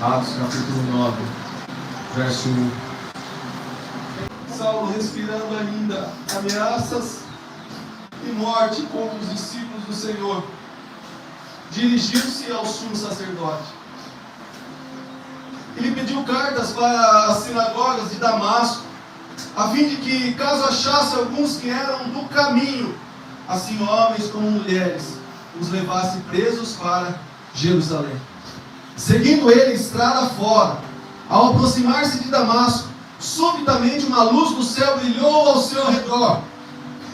Atos capítulo 9, verso 1. Saulo, respirando ainda ameaças e morte contra os discípulos do Senhor, dirigiu-se ao sumo sacerdote. Ele pediu cartas para as sinagogas de Damasco, a fim de que, caso achasse alguns que eram do caminho, assim homens como mulheres, os levasse presos para Jerusalém. Seguindo ele estrada fora, ao aproximar-se de Damasco, subitamente uma luz do céu brilhou ao seu redor,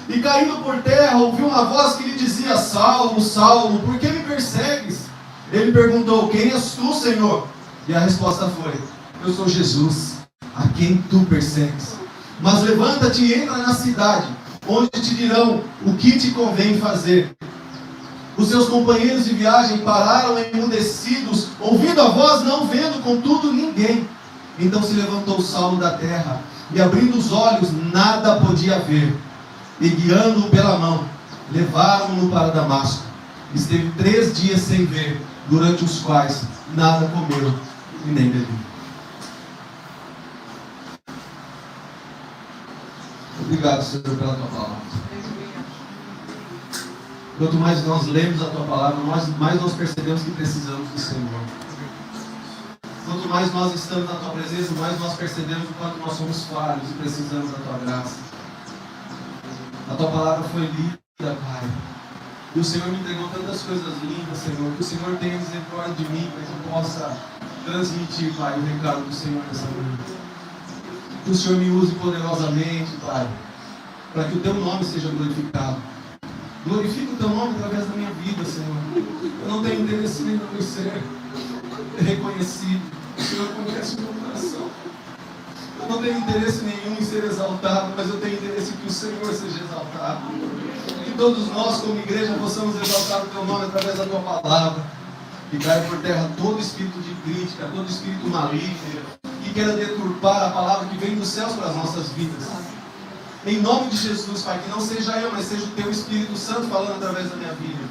e caindo por terra, ouviu uma voz que lhe dizia: Saulo, Saulo, por que me persegues? Ele perguntou: quem és tu, Senhor? E a resposta foi: eu sou Jesus, a quem tu persegues. Mas levanta-te e entra na cidade, onde te dirão o que te convém fazer. Os seus companheiros de viagem pararam emudecidos, ouvindo a voz, não vendo, contudo, ninguém. Então se levantou Saulo da terra, e abrindo os olhos, nada podia ver. E guiando-o pela mão, levaram-no para Damasco. Esteve 3 dias sem ver, durante os quais nada comeu e nem bebeu. Obrigado, Senhor, pela tua palavra. Quanto mais nós lemos a tua palavra, mais nós percebemos que precisamos do Senhor. Quanto mais nós estamos na tua presença, mais nós percebemos o quanto nós somos falhos e precisamos da tua graça. A tua palavra foi lida, Pai. E o Senhor me entregou tantas coisas lindas, Senhor. Que o Senhor tenha misericórdia de mim, para que eu possa transmitir, Pai, o recado do Senhor nessa manhã. Que o Senhor me use poderosamente, Pai, para que o teu nome seja glorificado. Glorifica o teu nome através da minha vida, Senhor. Eu não tenho interesse nenhum em ser reconhecido. O Senhor conhece o meu coração. Eu não tenho interesse nenhum em ser exaltado, mas eu tenho interesse em que o Senhor seja exaltado. Que todos nós, como igreja, possamos exaltar o teu nome através da tua palavra. E caia por terra todo espírito de crítica, todo espírito maligno, que queira deturpar a palavra que vem dos céus para as nossas vidas. Em nome de Jesus, Pai, que não seja eu, mas seja o teu Espírito Santo falando através da minha vida.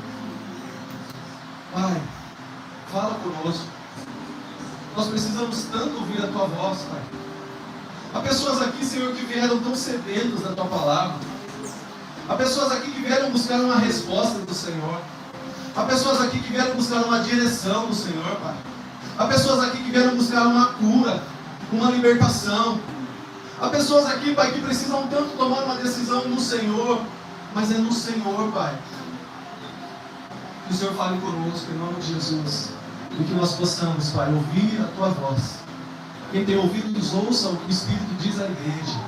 Pai, fala conosco. Nós precisamos tanto ouvir a tua voz, Pai. Há pessoas aqui, Senhor, que vieram tão sedentas da tua palavra. Há pessoas aqui que vieram buscar uma resposta do Senhor. Há pessoas aqui que vieram buscar uma direção do Senhor, Pai. Há pessoas aqui que vieram buscar uma cura, uma libertação. Há pessoas aqui, Pai, que precisam tanto tomar uma decisão no Senhor, mas é no Senhor, Pai. Que o Senhor fale conosco, em nome de Jesus. E que nós possamos, Pai, ouvir a tua voz. Quem tem ouvidos, ouça o que o Espírito diz à igreja.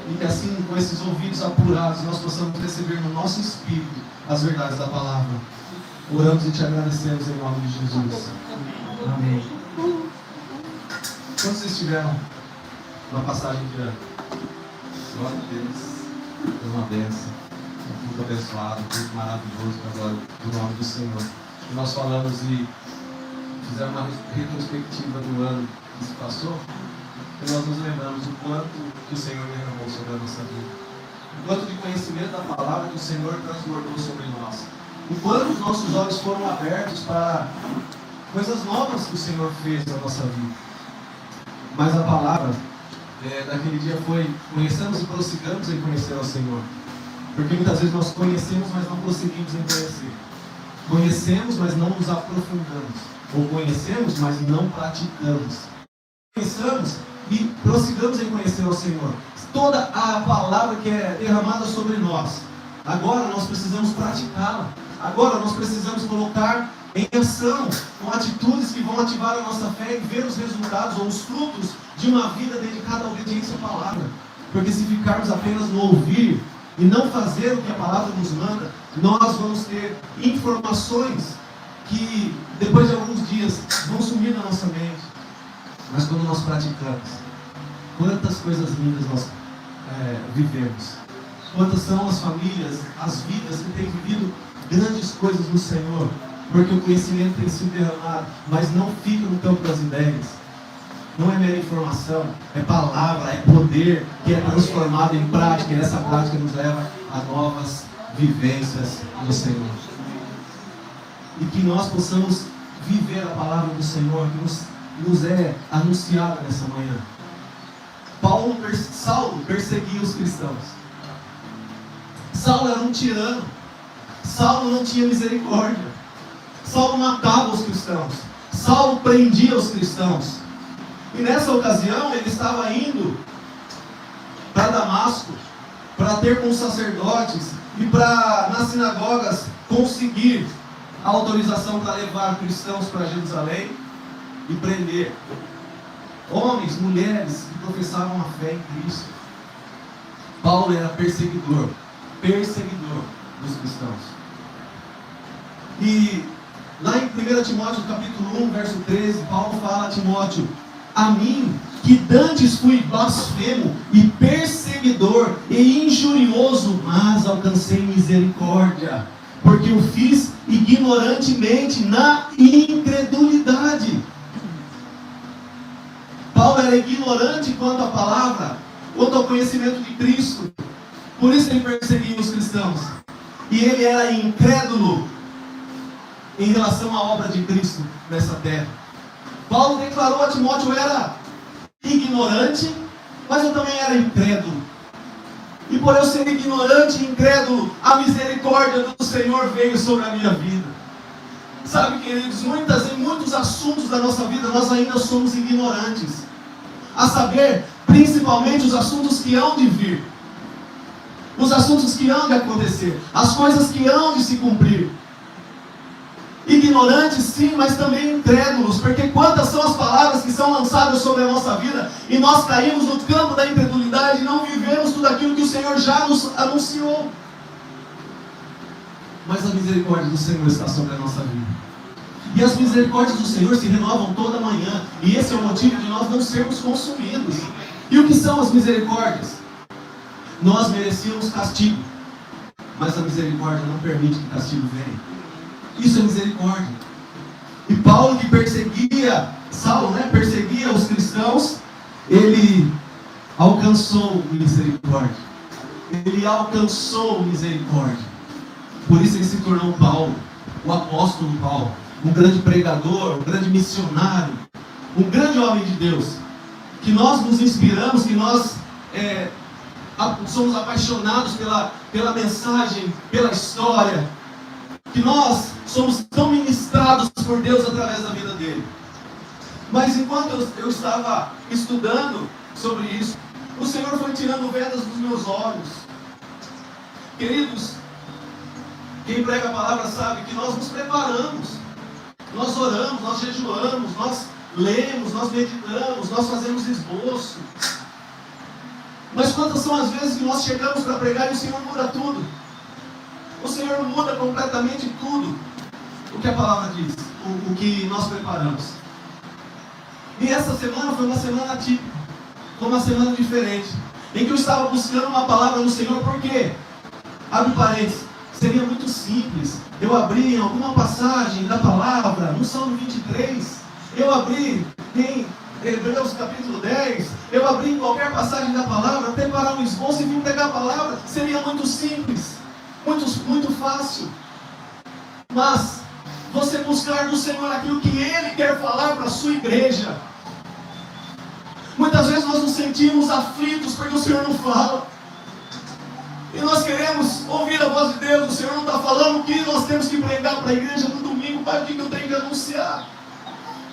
E que assim, com esses ouvidos apurados, nós possamos receber no nosso espírito as verdades da palavra. Oramos e te agradecemos em nome de Jesus. Amém. Quando vocês tiveram uma passagem de ano, glória a Deus, foi uma bênção, um culto abençoado, um culto maravilhoso para a glória do nome do Senhor. E nós falamos e fizemos uma retrospectiva do ano que se passou, e nós nos lembramos o quanto que o Senhor derramou sobre a nossa vida, o quanto de conhecimento da palavra que o Senhor transbordou sobre nós, o quanto os nossos olhos foram abertos para coisas novas que o Senhor fez na nossa vida. Mas a palavra daquele dia foi: conheçamos e prossigamos em conhecer ao Senhor. Porque muitas vezes nós conhecemos, mas não prosseguimos em conhecer. Conhecemos, mas não nos aprofundamos. Ou conhecemos, mas não praticamos. Conheçamos e prossigamos em conhecer ao Senhor. Toda a palavra que é derramada sobre nós, agora nós precisamos praticá-la. Agora nós precisamos colocar em ação, com atitudes que vão ativar a nossa fé e ver os resultados ou os frutos de uma vida dedicada à obediência à palavra. Porque se ficarmos apenas no ouvir e não fazer o que a palavra nos manda, nós vamos ter informações que depois de alguns dias vão sumir na nossa mente. Mas quando nós praticamos, quantas coisas lindas nós vivemos. Quantas são as famílias, as vidas que têm vivido grandes coisas no Senhor, porque o conhecimento tem sido derramado, mas não fica no campo das ideias. Não é mera informação, é palavra, é poder que é transformado em prática, e essa prática nos leva a novas vivências no Senhor. E que nós possamos viver a palavra do Senhor, que nos nos é anunciada nessa manhã. Saulo perseguia os cristãos. Saulo era um tirano. Saulo não tinha misericórdia. Saulo matava os cristãos. Saulo prendia os cristãos. E nessa ocasião ele estava indo para Damasco para ter com os sacerdotes e para nas sinagogas conseguir a autorização para levar cristãos para Jerusalém e prender homens, mulheres que professavam a fé em Cristo. Paulo era perseguidor dos cristãos. E lá em 1 Timóteo capítulo 1, verso 13, Paulo fala a Timóteo: a mim, que dantes fui blasfemo e perseguidor e injurioso, mas alcancei misericórdia, porque o fiz ignorantemente na incredulidade. Paulo era ignorante quanto à palavra, quanto ao conhecimento de Cristo. Por isso ele perseguia os cristãos. E ele era incrédulo em relação à obra de Cristo nessa terra. Paulo declarou a Timóteo: eu era ignorante, mas eu também era incrédulo. E por eu ser ignorante e incrédulo, a misericórdia do Senhor veio sobre a minha vida. Sabe, queridos, em muitos assuntos da nossa vida nós ainda somos ignorantes. A saber, principalmente os assuntos que hão de vir. Os assuntos que hão de acontecer. As coisas que hão de se cumprir. Ignorantes sim, mas também incrédulos. Porque quantas são as palavras que são lançadas sobre a nossa vida e nós caímos no campo da incredulidade e não vivemos tudo aquilo que o Senhor já nos anunciou. Mas a misericórdia do Senhor está sobre a nossa vida. E as misericórdias do Senhor se renovam toda manhã. E esse é o motivo de nós não sermos consumidos. E o que são as misericórdias? Nós merecíamos castigo, mas a misericórdia não permite que castigo venha. Isso é misericórdia. E Paulo, que perseguia, Saulo, perseguia os cristãos, ele alcançou misericórdia. Ele alcançou misericórdia. Por isso ele se tornou Paulo, o apóstolo Paulo. Um grande pregador, um grande missionário, um grande homem de Deus, que nós nos inspiramos, que nós somos apaixonados pela mensagem, pela história, que nós somos tão ministrados por Deus através da vida dele. Mas enquanto eu estava estudando sobre isso, o Senhor foi tirando vedas dos meus olhos. Queridos, quem prega a palavra sabe que nós nos preparamos. Nós oramos, nós jejuamos, nós lemos, nós meditamos, nós fazemos esboço. Mas quantas são as vezes que nós chegamos para pregar e o Senhor muda tudo? O Senhor muda completamente tudo o que a palavra diz, o que nós preparamos. E essa semana foi uma semana atípica, foi uma semana diferente, em que eu estava buscando uma palavra no Senhor. Por quê? Abre parênteses. Seria muito simples eu abrir em alguma passagem da palavra, no Salmo 23, eu abrir em Hebreus capítulo 10, eu abrir em qualquer passagem da palavra, preparar um esboço e vir pegar a palavra. Seria muito simples, muito fácil. Mas você buscar do Senhor aquilo que Ele quer falar para a sua igreja. Muitas vezes nós nos sentimos aflitos porque o Senhor não fala. E nós queremos ouvir a voz de Deus. O Senhor não está falando o que nós temos que pregar para a igreja no domingo. Pai, o que eu tenho que anunciar?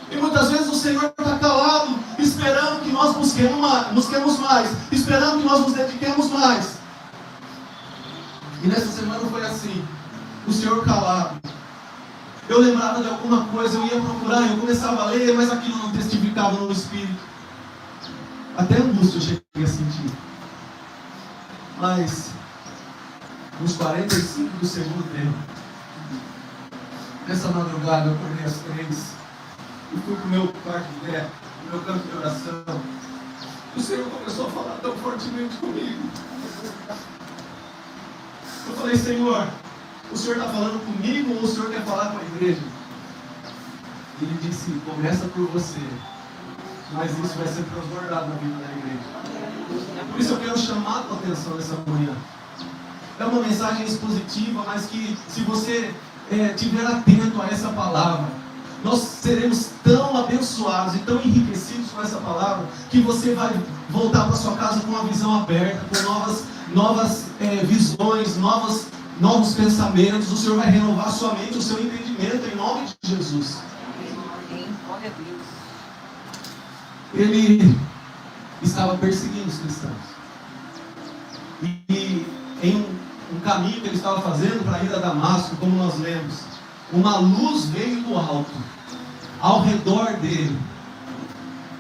E muitas vezes o Senhor está calado, esperando que nós busquemos mais, esperando que nós nos dediquemos mais. E nessa semana foi assim, o Senhor calado. Eu lembrava de alguma coisa, eu ia procurar, eu começava a ler, mas aquilo não testificava no Espírito. Até angústia eu cheguei a sentir. Mas nos 45 do segundo tempo, nessa madrugada, eu acordei às 3 e fui para o meu quarto de guerra, para o meu canto de oração. O Senhor começou a falar tão fortemente comigo. Eu falei: Senhor, o Senhor está falando comigo ou o Senhor quer falar com a igreja? Ele disse: começa por você, mas isso vai ser transbordado na vida da igreja. Por isso eu quero chamar a tua atenção nessa manhã. É uma mensagem expositiva, mas que se você estiver atento a essa palavra, nós seremos tão abençoados e tão enriquecidos com essa palavra, que você vai voltar para sua casa com uma visão aberta, com novas visões, novos pensamentos. O Senhor vai renovar a sua mente, o seu entendimento, em nome de Jesus. Glória a Deus. Ele estava perseguindo os cristãos. E em um caminho que ele estava fazendo para ir a Damasco, como nós lemos, uma luz veio do alto, ao redor dele,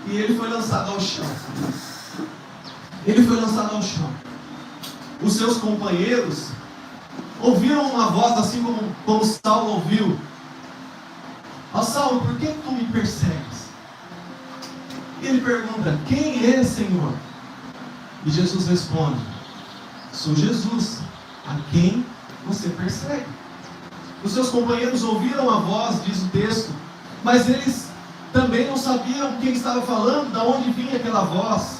e ele foi lançado ao chão. Ele foi lançado ao chão. Os seus companheiros ouviram uma voz assim como Saulo ouviu: ó Saulo, por que tu me persegues? E ele pergunta: quem é, Senhor? E Jesus responde: sou Jesus, a quem você persegue. Os seus companheiros ouviram a voz, diz o texto, mas eles também não sabiam quem estava falando, de onde vinha aquela voz.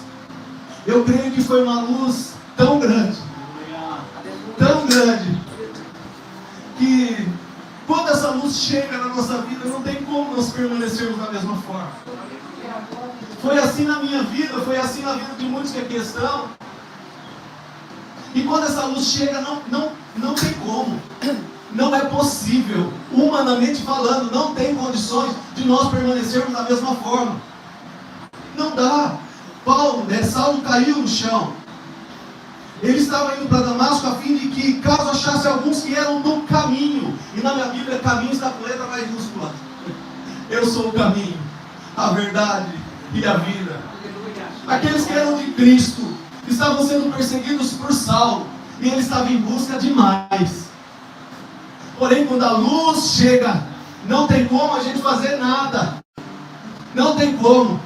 Eu creio que foi uma luz tão grande, que quando essa luz chega na nossa vida, não tem como nós permanecermos da mesma forma. Foi assim na minha vida, foi assim na vida de muitos que aqui estão. E quando essa luz chega, não tem como. Não é possível, humanamente falando, não tem condições de nós permanecermos da mesma forma. Não dá. Saulo caiu no chão. Ele estava indo para Damasco a fim de que, caso achasse alguns que eram do caminho, e na minha Bíblia caminho está com letra maiúscula. Eu sou o caminho, a verdade e a vida. Aqueles que eram de Cristo estavam sendo perseguidos por Saulo, e ele estava em busca de mais. Porém, quando a luz chega, não tem como a gente fazer nada. Não tem como.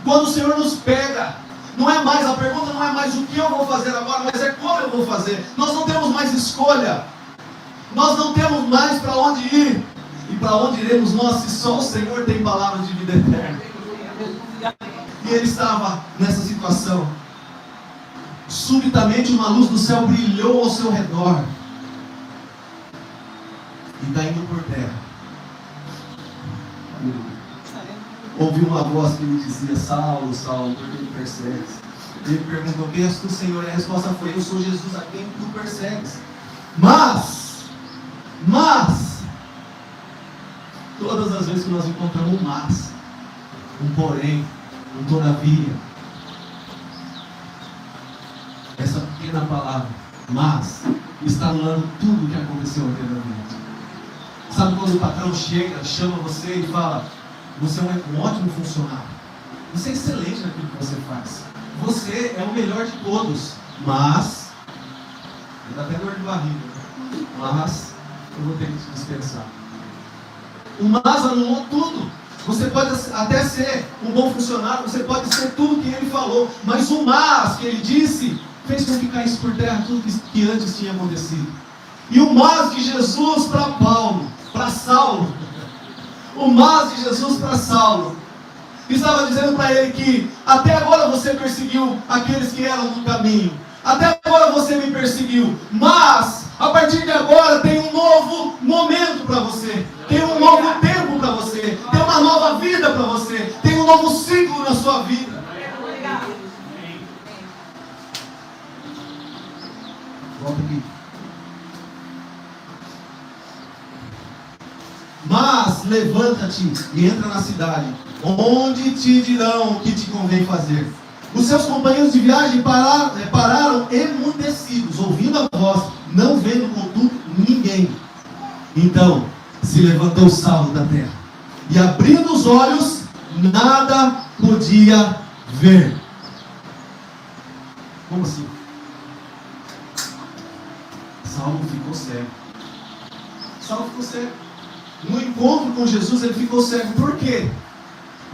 Quando o Senhor nos pega, a pergunta não é mais o que eu vou fazer agora, mas é como eu vou fazer. Nós não temos mais escolha. Nós não temos mais para onde ir. E para onde iremos nós, se só o Senhor tem palavras de vida eterna? E ele estava nessa situação. Subitamente uma luz do céu brilhou ao seu redor. E está indo por terra. Ouviu uma voz que lhe dizia: Saulo, Saulo, por que me persegues? Ele perguntou: quem és tu, Senhor? E a resposta foi: eu sou Jesus, a quem tu persegues. Mas, todas as vezes que nós encontramos um mas, um porém, um todavia, essa pequena palavra, mas, está anulando tudo o que aconteceu anteriormente. Sabe quando o patrão chega, chama você e fala: você é um ótimo funcionário, você é excelente naquilo que você faz, você é o melhor de todos, mas, me dá até dor de barriga, mas eu vou ter que te dispensar. O mas anulou tudo. Você pode até ser um bom funcionário, você pode ser tudo que ele falou, mas o mas que ele disse fez com que caísse por terra tudo que antes tinha acontecido. E o mas de Jesus para Saulo, o mas de Jesus para Saulo, estava dizendo para ele que até agora você perseguiu aqueles que eram do caminho, até agora você me perseguiu, mas a partir de agora tem um novo momento para você, tem um novo tempo para você, tem uma nova vida para você, tem um novo ciclo na sua vida. Volta aqui. Mas levanta-te e entra na cidade, onde te dirão o que te convém fazer. Os seus companheiros de viagem pararam emudecidos, ouvindo a voz, não vendo contudo ninguém. Então se levantou Saulo da terra, e abrindo os olhos, nada podia ver. Como assim? Saulo ficou cego. Saulo ficou cego. No encontro com Jesus ele ficou cego. Por quê?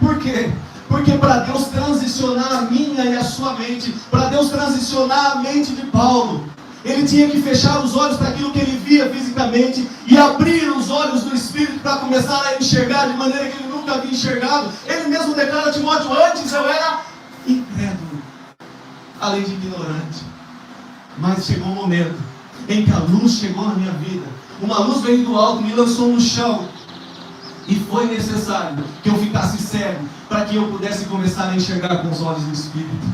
Por quê? Porque para Deus transicionar a minha e a sua mente, para Deus transicionar a mente de Paulo, ele tinha que fechar os olhos para aquilo que ele via fisicamente e abrir os olhos do Espírito para começar a enxergar de maneira que ele nunca havia enxergado. Ele mesmo declara a Timóteo: antes eu era incrédulo, além de ignorante. Mas chegou um momento em que a luz chegou na minha vida. Uma luz veio do alto, me lançou no chão. E foi necessário que eu ficasse cego para que eu pudesse começar a enxergar com os olhos do Espírito.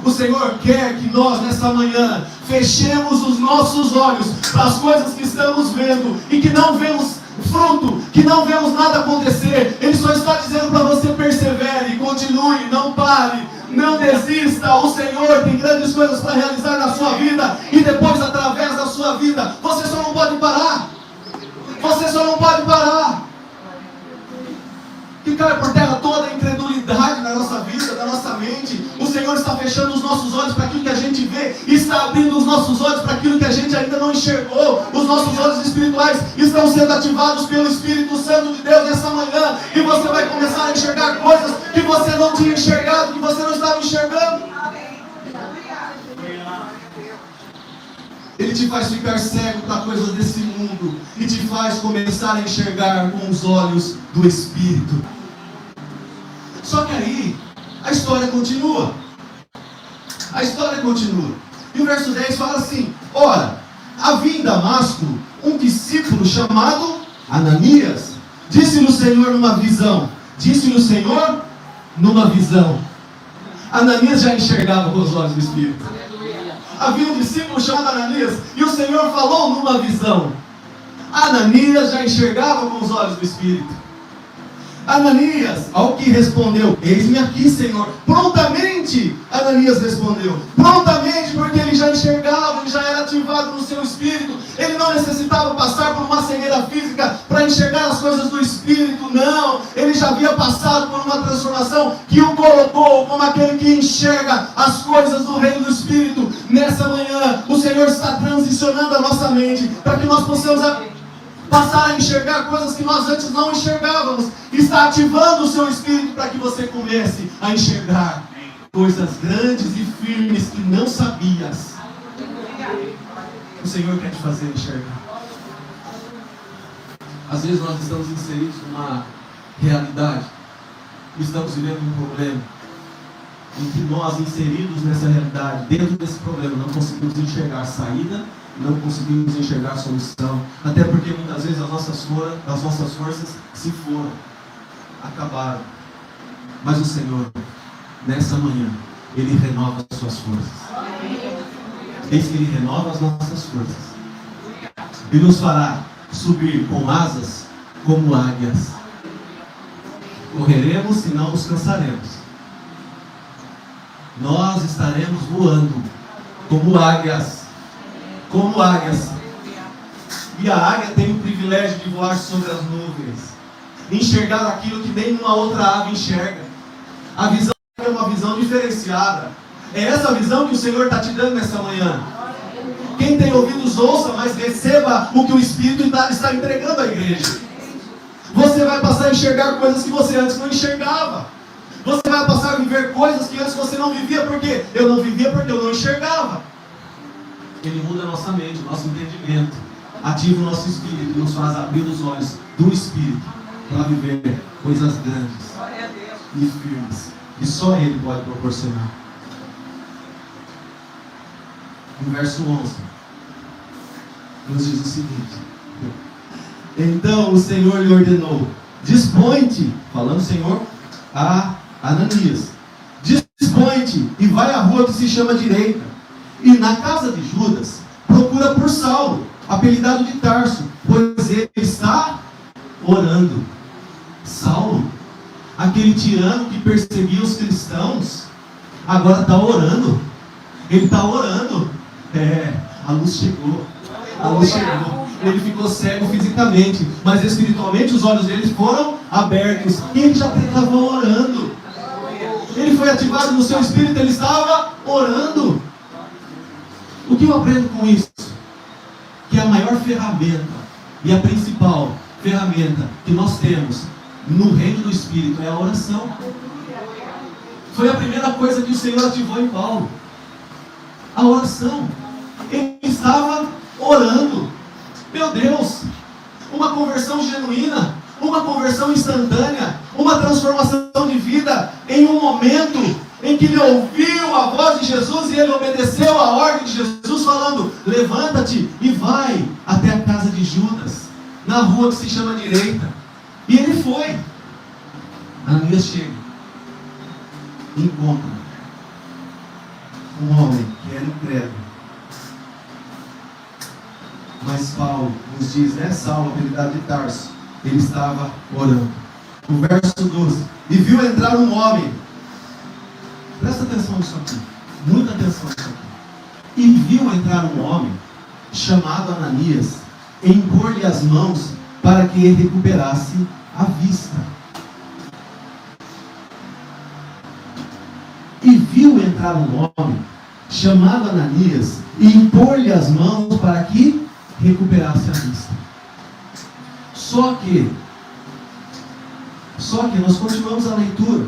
O Senhor quer que nós, nessa manhã, fechemos os nossos olhos para as coisas que estamos vendo e que não vemos fruto, que não vemos nada acontecer. Ele só está dizendo para você: persevere, continue, não pare, não desista. O Senhor tem grandes coisas para realizar na sua vida e depois através da sua vida. Você só não pode parar. Você só não pode parar. Que cai por terra toda a incredulidade na nossa vida, na nossa mente. O Senhor está fechando os nossos olhos para aquilo que a gente vê, e está abrindo os nossos olhos para aquilo que a gente ainda não enxergou. Os nossos olhos espirituais estão sendo ativados pelo Espírito Santo de Deus nessa manhã, e você vai começar a enxergar coisas que você não tinha enxergado, que você não estava enxergando. Ele te faz ficar cego para coisas desse mundo e te faz começar a enxergar com os olhos do Espírito. Só que aí, a história continua. A história continua. E o verso 10 fala assim: ora, havia em Damasco um discípulo chamado Ananias. Disse-lhe o Senhor numa visão. Disse-lhe o Senhor numa visão. Ananias já enxergava com os olhos do Espírito. Havia um discípulo chamado Ananias, e o Senhor falou numa visão. Ananias já enxergava com os olhos do Espírito. Ananias, ao que respondeu: eis-me aqui, Senhor. Prontamente Ananias respondeu. Prontamente, porque ele já enxergava, ele já era ativado no seu Espírito. Ele não necessitava passar por uma cegueira física para enxergar as coisas do Espírito, não. Ele já havia passado por uma transformação que o colocou como aquele que enxerga as coisas do reino do Espírito. Nessa manhã, o Senhor está transicionando a nossa mente para que nós possamos passar a enxergar coisas que nós antes não enxergávamos. Está ativando o seu Espírito para que você comece a enxergar coisas grandes e firmes que não sabias. O Senhor quer te fazer enxergar. Às vezes nós estamos inseridos numa realidade, estamos vivendo um problema, em que nós, inseridos nessa realidade, dentro desse problema, não conseguimos enxergar saída, não conseguimos enxergar solução, até porque muitas vezes as nossas forças se foram, acabaram. Mas o Senhor, nessa manhã, Ele renova as suas forças. Eis que Ele renova as nossas forças e nos fará subir com asas como águias. Correremos e não nos cansaremos. Nós estaremos voando como águias. Como águias. E a águia tem o privilégio de voar sobre as nuvens, enxergar aquilo que nenhuma outra ave enxerga. A visão é uma visão diferenciada. É essa visão que o Senhor está te dando nessa manhã. Quem tem ouvidos ouça, mas receba o que o Espírito está entregando à igreja. Você vai passar a enxergar coisas que você antes não enxergava. Você vai passar a viver coisas que antes você não vivia. Por quê? Eu não vivia porque eu não enxergava. Ele muda a nossa mente, o nosso entendimento, ativa o nosso espírito e nos faz abrir os olhos do Espírito para viver coisas grandes e firmes que só Ele pode proporcionar. No verso 11 nos diz o seguinte: então o Senhor lhe ordenou: dispõe-te, falando o Senhor a Ananias, dispõe-te e vai à rua que se chama Direita, e na casa de Judas procura por Saulo, apelidado de Tarso, pois ele está orando. Saulo, aquele tirano que perseguia os cristãos, agora está orando. Ele está orando. A luz chegou. A luz chegou. Ele ficou cego fisicamente, mas espiritualmente os olhos dele foram abertos. E ele já estava orando. Ele foi ativado no seu espírito, ele estava orando. O que eu aprendo com isso? Que a maior ferramenta e a principal ferramenta que nós temos no reino do Espírito é a oração. Foi a primeira coisa que o Senhor ativou em Paulo. A oração. Ele estava orando. Meu Deus, uma conversão genuína, uma conversão instantânea, uma transformação de vida em um momento em que ele ouviu a voz de Jesus e ele obedeceu a ordem de Jesus, falando: levanta-te e vai até a casa de Judas, na rua que se chama Direita. E ele foi. Ananias chega e encontra um homem que era incrédulo. Mas Paulo nos diz, Saulo, apelidado de Tarso, ele estava orando. O verso 12. E viu entrar um homem. Presta atenção nisso aqui. Muita atenção nisso aqui. E viu entrar um homem chamado Ananias e impor-lhe as mãos para que ele recuperasse a vista. E viu entrar um homem chamado Ananias e impor-lhe as mãos para que recuperasse a vista. Só que nós continuamos a leitura.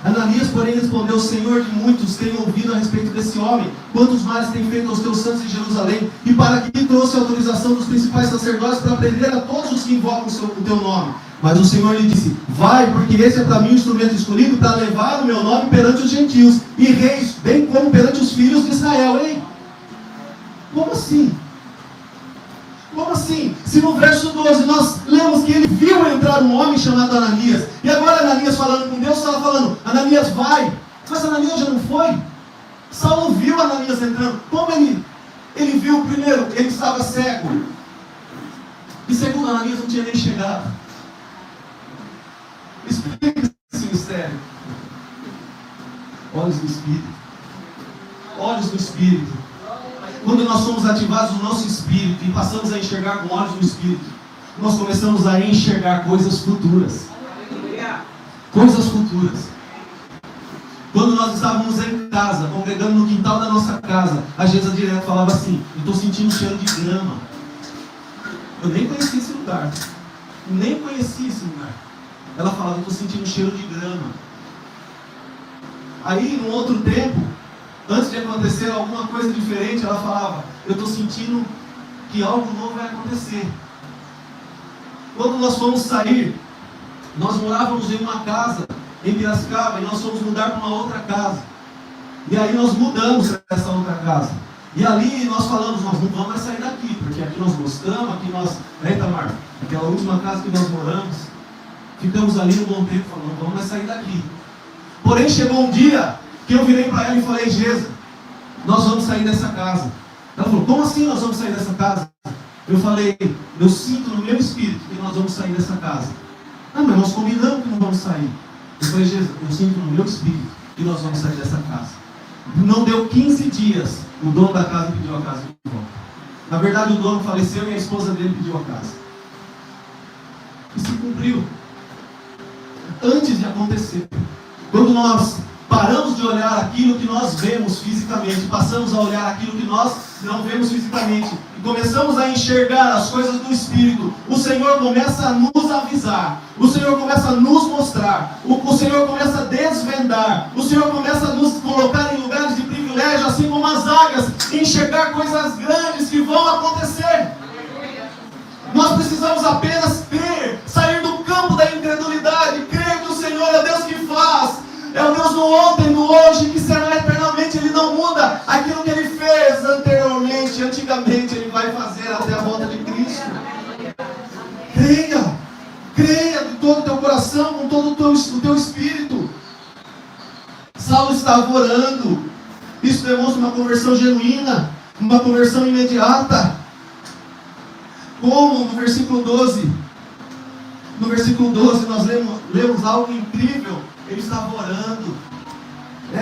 Ananias, porém, respondeu: Senhor, de muitos tenho ouvido a respeito desse homem, quantos males tem feito aos teus santos em Jerusalém, e para que trouxe a autorização dos principais sacerdotes para prender a todos os que invocam o teu nome. Mas o Senhor lhe disse: vai, porque esse é para mim o instrumento escolhido para levar o meu nome perante os gentios e reis, bem como perante os filhos de Israel. Ei, como assim? Como assim? Se no verso 12 nós lemos que ele viu entrar um homem chamado Ananias, e agora Ananias falando com Deus, estava falando: Ananias, vai. Mas Ananias já não foi. Saulo viu Ananias entrando. Como ele viu? Primeiro, ele estava cego. E segundo, Ananias não tinha nem chegado. Explica esse mistério. Olhos do Espírito. Olhos do Espírito. Quando nós somos ativados no nosso espírito e passamos a enxergar com olhos do Espírito, nós começamos a enxergar coisas futuras. Coisas futuras. Quando nós estávamos em casa, congregando no quintal da nossa casa, a Geisa direto falava assim: eu estou sentindo cheiro de grama. Eu nem conhecia esse lugar. Nem conhecia esse lugar. Ela falava: eu estou sentindo cheiro de grama. Aí, num outro tempo, antes de acontecer alguma coisa diferente, ela falava: eu estou sentindo que algo novo vai acontecer. Quando nós fomos sair, nós morávamos em uma casa em Piracicaba e nós fomos mudar para uma outra casa. E aí nós mudamos para essa outra casa. E ali nós falamos: nós não vamos mais sair daqui, porque aqui nós gostamos, aqui nós... Itamar, aquela última casa que nós moramos, ficamos ali um bom tempo falando: não vamos mais sair daqui. Porém chegou um dia que eu virei para ela e falei: Geisa, nós vamos sair dessa casa. Ela falou: como assim nós vamos sair dessa casa? Eu falei: eu sinto no meu espírito que nós vamos sair dessa casa. Ah, mas nós combinamos que não vamos sair. Eu falei: Geisa, eu sinto no meu espírito que nós vamos sair dessa casa. Não deu 15 dias, o dono da casa pediu a casa de volta. Na verdade, o dono faleceu e a esposa dele pediu a casa. E se cumpriu. Antes de acontecer. Quando nós paramos de olhar aquilo que nós vemos fisicamente, passamos a olhar aquilo que nós não vemos fisicamente, e começamos a enxergar as coisas do Espírito, o Senhor começa a nos avisar, o Senhor começa a nos mostrar, o Senhor começa a desvendar, o Senhor começa a nos colocar em lugares de privilégio, assim como as águias, e enxergar coisas grandes que vão acontecer. Nós precisamos apenas crer, sair do campo da incredulidade, crer que o Senhor é Deus que faz. É o Deus no ontem, no hoje, que será eternamente. Ele não muda. Aquilo que Ele fez antigamente, Ele vai fazer até a volta de Cristo. Creia de todo o teu coração, com todo o teu espírito. Saulo estava orando. Isso demonstra uma conversão genuína, uma conversão imediata. Como no versículo 12. No versículo 12 nós lemos algo incrível. Ele estava orando,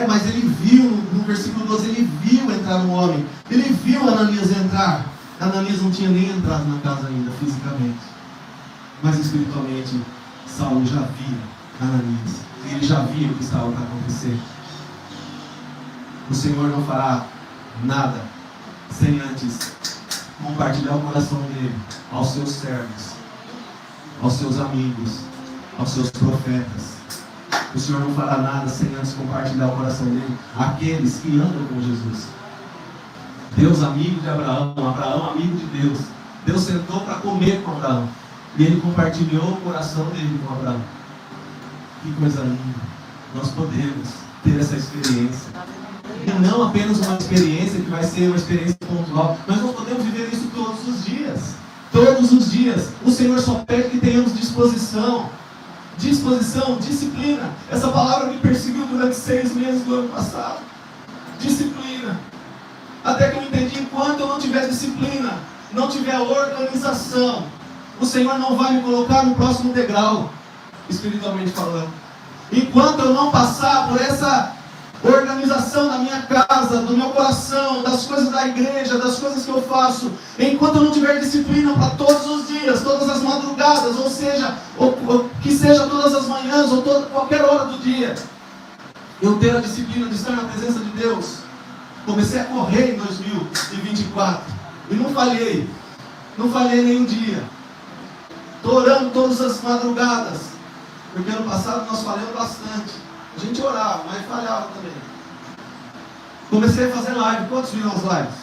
mas ele viu, no versículo 12, ele viu entrar um homem. Ele viu Ananias entrar. Ananias não tinha nem entrado na casa ainda, fisicamente. Mas espiritualmente, Saulo já via Ananias. Ele já via o que estava para acontecer. O Senhor não fará nada sem antes compartilhar o coração dele aos seus servos, aos seus amigos, aos seus profetas. O Senhor não fará nada sem antes compartilhar o coração dele àqueles que andam com Jesus. Deus amigo de Abraão, Abraão amigo de Deus. Deus sentou para comer com Abraão e ele compartilhou o coração dele com Abraão. Que coisa linda. Nós podemos ter essa experiência. E não apenas uma experiência que vai ser uma experiência pontual, mas nós podemos viver isso todos os dias. Todos os dias. O Senhor só pede que tenhamos disposição. Disposição, disciplina. Essa palavra me perseguiu durante 6 meses do ano passado. Disciplina. Até que eu entendi, enquanto eu não tiver disciplina, não tiver organização, o Senhor não vai me colocar no próximo degrau, espiritualmente falando. Enquanto eu não passar por essa organização da minha casa, do meu coração, das coisas da igreja, das coisas que eu faço, enquanto eu não tiver disciplina para todos os dias, todas as madrugadas, ou seja, ou que seja todas as manhãs, ou qualquer hora do dia, eu ter a disciplina de estar na presença de Deus. Comecei a correr em 2024 e não falhei nenhum dia. Estou orando todas as madrugadas, porque ano passado nós falhamos bastante. A gente orava, mas falhava também. Comecei a fazer live. Quantos viram as lives?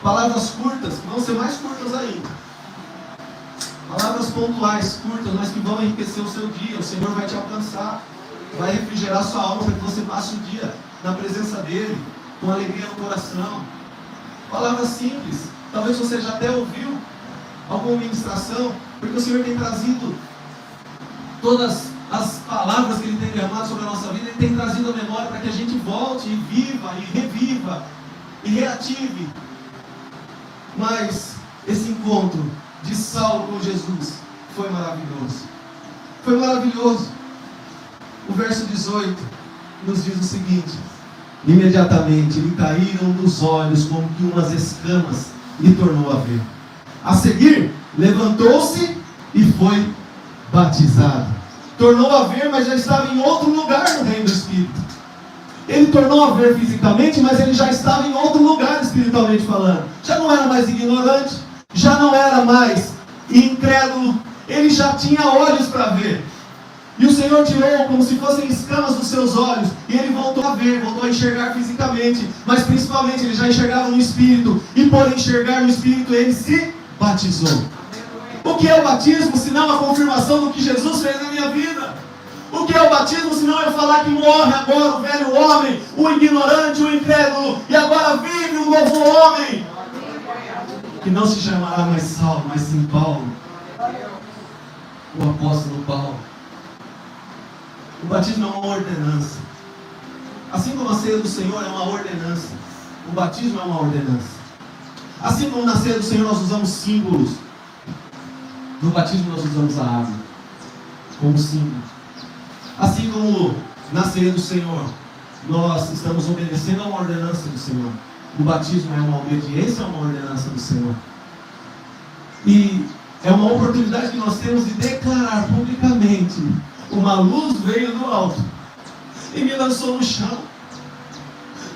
Palavras curtas, que vão ser mais curtas ainda. Palavras pontuais, curtas, mas que vão enriquecer o seu dia. O Senhor vai te alcançar, vai refrigerar sua alma para que você passe o dia na presença dEle, com alegria no coração. Palavras simples. Talvez você já até ouviu alguma ministração, porque o Senhor tem trazido todas as palavras que Ele tem derramado sobre a nossa vida. Ele tem trazido a memória para que a gente volte e viva, e reviva, e reative. Mas esse encontro de Saulo com Jesus foi maravilhoso. Foi maravilhoso. O verso 18 nos diz o seguinte: imediatamente lhe caíram dos olhos como que umas escamas, e tornou a ver. A seguir, levantou-se e foi batizado. Tornou a ver, mas já estava em outro lugar no reino do Espírito. Ele tornou a ver fisicamente, mas ele já estava em outro lugar espiritualmente falando. Já não era mais ignorante, já não era mais incrédulo. Ele já tinha olhos para ver. E o Senhor tirou como se fossem escamas dos seus olhos, e ele voltou a ver, voltou a enxergar fisicamente, mas principalmente ele já enxergava no Espírito, e por enxergar no Espírito ele se batizou. O que é o batismo, senão a confirmação do que Jesus fez na minha vida? O que é o batismo, senão eu falar que morre agora o velho homem, o ignorante, o incrédulo, e agora vive um novo homem, que não se chamará mais Saulo, mas sim Paulo, o apóstolo Paulo. O batismo é uma ordenança. Assim como a ceia do Senhor é uma ordenança, o batismo é uma ordenança. Assim como na ceia do Senhor nós usamos símbolos, no batismo nós usamos a água como símbolo. Assim como na ceia do Senhor nós estamos obedecendo a uma ordenança do Senhor, o batismo é uma obediência a uma ordenança do Senhor. E é uma oportunidade que nós temos de declarar publicamente: uma luz veio do alto e me lançou no chão.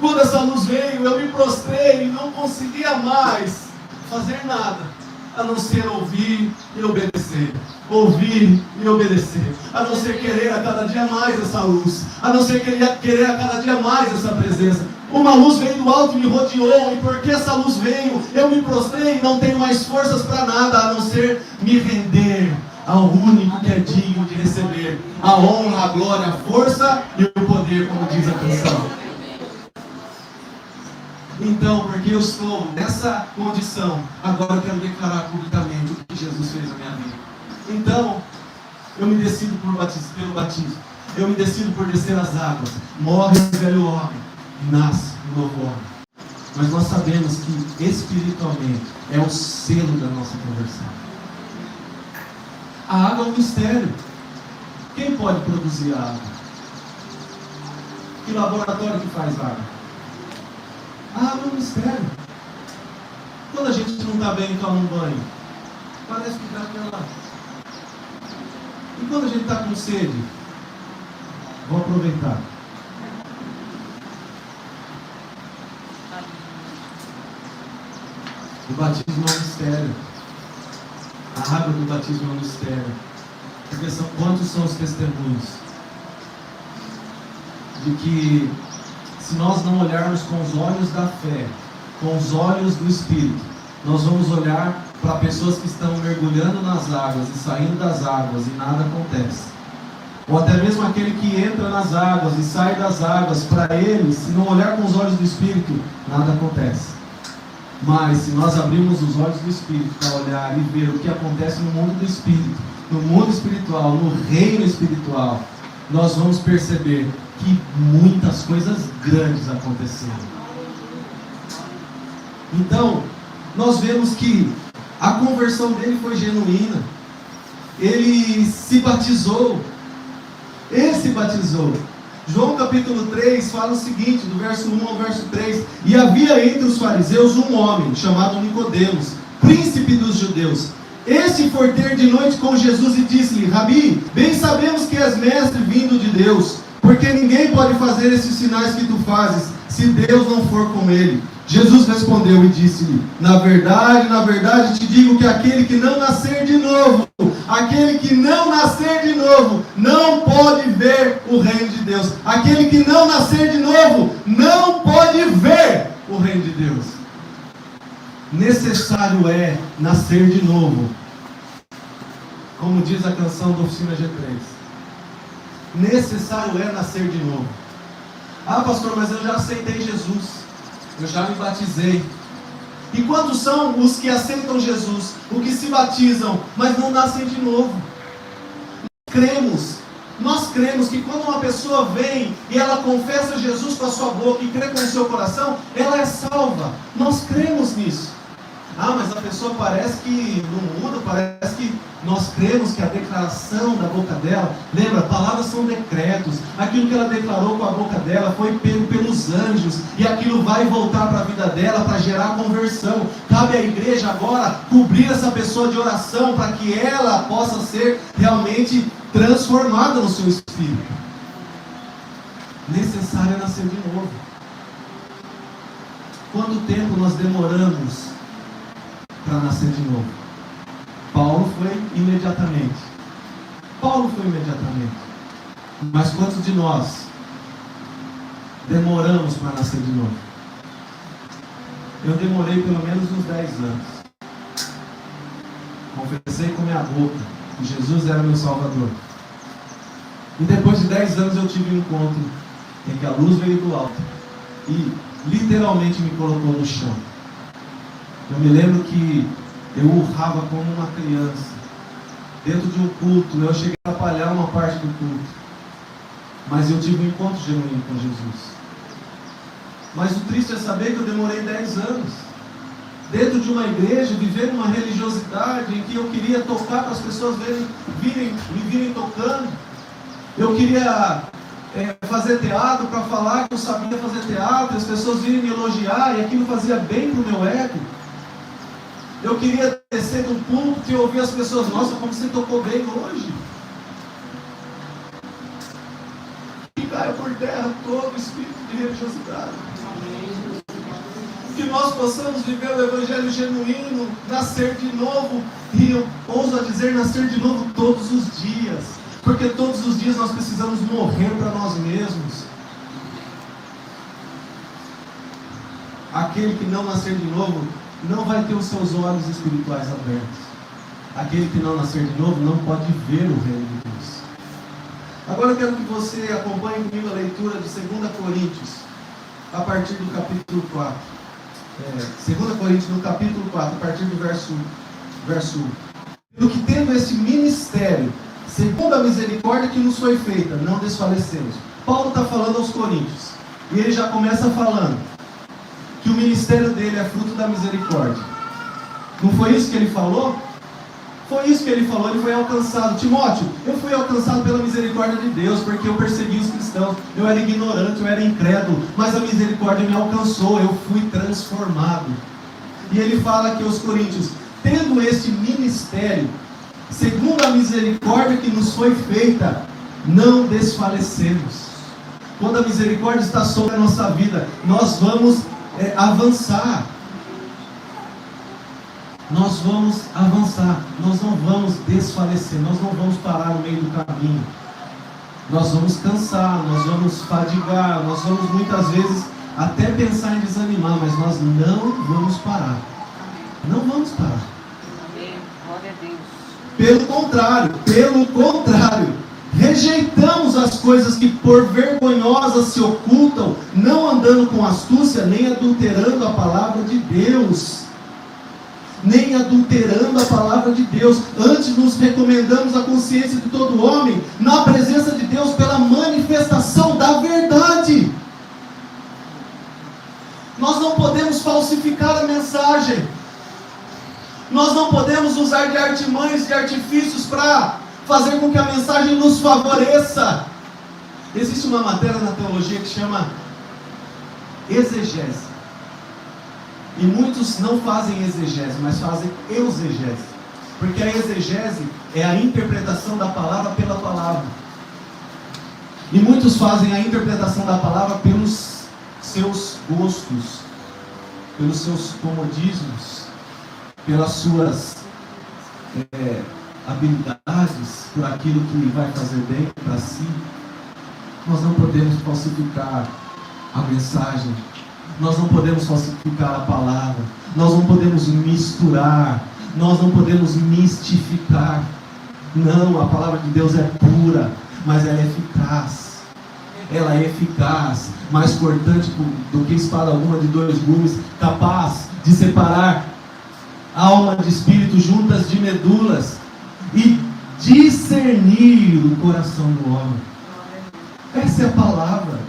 Quando essa luz veio, eu me prostrei e não conseguia mais fazer nada, a não ser ouvir e obedecer. Ouvir e obedecer. A não ser querer a cada dia mais essa luz. A não ser querer a cada dia mais essa presença. Uma luz veio do alto e me rodeou, e porque essa luz veio, eu me prostrei e não tenho mais forças para nada, a não ser me render ao único que é digno de receber a honra, a glória, a força e o poder, como diz a canção. Então, porque eu estou nessa condição, agora eu quero declarar publicamente o que Jesus fez na minha vida. Então, eu me decido pelo batismo. Eu me decido por descer as águas. Morre o velho homem e nasce o novo homem. Mas nós sabemos que espiritualmente é o selo da nossa conversão. A água é um mistério. Quem pode produzir a água? Que laboratório que faz água? A água é um mistério. Quando a gente não está bem e toma um banho, parece que dá aquela. E quando a gente está com sede, vamos aproveitar. O batismo é um mistério. A água do batismo é um mistério. Porque quantos são os testemunhos de que, se nós não olharmos com os olhos da fé, com os olhos do Espírito, nós vamos olhar para pessoas que estão mergulhando nas águas e saindo das águas e nada acontece. Ou até mesmo aquele que entra nas águas e sai das águas, para ele, se não olhar com os olhos do Espírito, nada acontece. Mas se nós abrirmos os olhos do Espírito para olhar e ver o que acontece no mundo do Espírito, no mundo espiritual, no reino espiritual, nós vamos perceber que muitas coisas grandes aconteceram. Então, nós vemos que a conversão dele foi genuína. Ele se batizou. João capítulo 3 fala o seguinte, do verso 1 ao verso 3: E havia entre os fariseus um homem chamado Nicodemos, príncipe dos judeus. Este foi ter de noite com Jesus e disse-lhe: Rabi, bem sabemos que és mestre vindo de Deus, porque ninguém pode fazer esses sinais que tu fazes, se Deus não for com ele. Jesus respondeu e disse-lhe: na verdade te digo que aquele que não nascer de novo, não pode ver o reino de Deus. Aquele que não nascer de novo, não pode ver o reino de Deus. Necessário é nascer de novo. Como diz a canção da Oficina G3. Necessário é nascer de novo. Ah, pastor, mas eu já aceitei Jesus. Eu já me batizei. E quantos são os que aceitam Jesus, os que se batizam, mas não nascem de novo? Nós cremos que quando uma pessoa vem e ela confessa Jesus com a sua boca e crê com o seu coração, ela é salva. Nós cremos nisso. Ah, mas a pessoa parece que não muda, parece que nós cremos que a declaração da boca dela, lembra, palavras são decretos, aquilo que ela declarou com a boca dela foi pego pelos anjos, e aquilo vai voltar para a vida dela para gerar conversão. Cabe à igreja agora cobrir essa pessoa de oração para que ela possa ser realmente transformada no seu espírito. Necessário é nascer de novo. Quanto tempo nós demoramos para nascer de novo? Paulo foi imediatamente. Mas quantos de nós demoramos para nascer de novo? Eu demorei pelo menos uns 10 anos. Confessei com minha boca que Jesus era meu Salvador. E depois de 10 anos eu tive um encontro em que a luz veio do alto e literalmente me colocou no chão. Eu me lembro que eu urrava como uma criança. Dentro de um culto, eu cheguei a atrapalhar uma parte do culto. Mas eu tive um encontro genuíno com Jesus. Mas o triste é saber que eu demorei 10 anos. Dentro de uma igreja, vivendo uma religiosidade em que eu queria tocar para as pessoas me virem tocando. Eu queria fazer teatro para falar que eu sabia fazer teatro, as pessoas virem me elogiar e aquilo fazia bem para o meu ego. Eu queria descer de um púlpito e ouvir as pessoas: nossa, como você tocou bem hoje. E caia por terra todo o espírito de religiosidade. Que nós possamos viver o evangelho genuíno, nascer de novo, e eu ouso a dizer, nascer de novo todos os dias, porque todos os dias nós precisamos morrer para nós mesmos. Aquele que não nascer de novo não vai ter os seus olhos espirituais abertos. Aquele que não nascer de novo não pode ver o reino de Deus. Agora eu quero que você acompanhe comigo a leitura de 2 Coríntios, a partir do capítulo 4. 2 Coríntios, no capítulo 4, a partir do verso 1. Pelo que tendo esse ministério, segundo a misericórdia que nos foi feita, não desfalecemos. Paulo está falando aos Coríntios, e ele já começa falando que o ministério dele é fruto da misericórdia. Não foi isso que ele falou? Foi isso que ele falou, ele foi alcançado. Timóteo, eu fui alcançado pela misericórdia de Deus, porque eu persegui os cristãos, eu era ignorante, eu era incrédulo, mas a misericórdia me alcançou, eu fui transformado. E ele fala aqui aos Coríntios: tendo este ministério, segundo a misericórdia que nos foi feita, não desfalecemos. Quando a misericórdia está sobre a nossa vida, nós vamos avançar. Nós vamos avançar, nós não vamos desfalecer, nós não vamos parar no meio do caminho. Nós vamos cansar, nós vamos fadigar, nós vamos muitas vezes até pensar em desanimar, mas nós não vamos parar. Não vamos parar. Glória a Deus. Pelo contrário, rejeitamos as coisas que por vergonhosas se ocultam, não andando com astúcia, nem adulterando a palavra de Deus. Nem adulterando a palavra de Deus. Antes nos recomendamos a consciência de todo homem, na presença de Deus, pela manifestação da verdade. Nós não podemos falsificar a mensagem. Nós não podemos usar de artimanhas e artifícios para fazer com que a mensagem nos favoreça. Existe uma matéria na teologia que chama exegese. E muitos não fazem exegese, mas fazem eusegese. Porque a exegese é a interpretação da palavra pela palavra. E muitos fazem a interpretação da palavra pelos seus gostos, pelos seus comodismos, pelas suas habilidades, por aquilo que vai fazer bem para si. Nós não podemos falsificar a mensagem. Nós não podemos falsificar a palavra. Nós não podemos misturar. Nós não podemos mistificar. Não, a palavra de Deus é pura, mas ela é eficaz. Ela é eficaz, mais cortante do que espada alguma de 2 gumes, capaz de separar alma de espírito, juntas de medulas, e discernir o coração do homem. Essa é a palavra.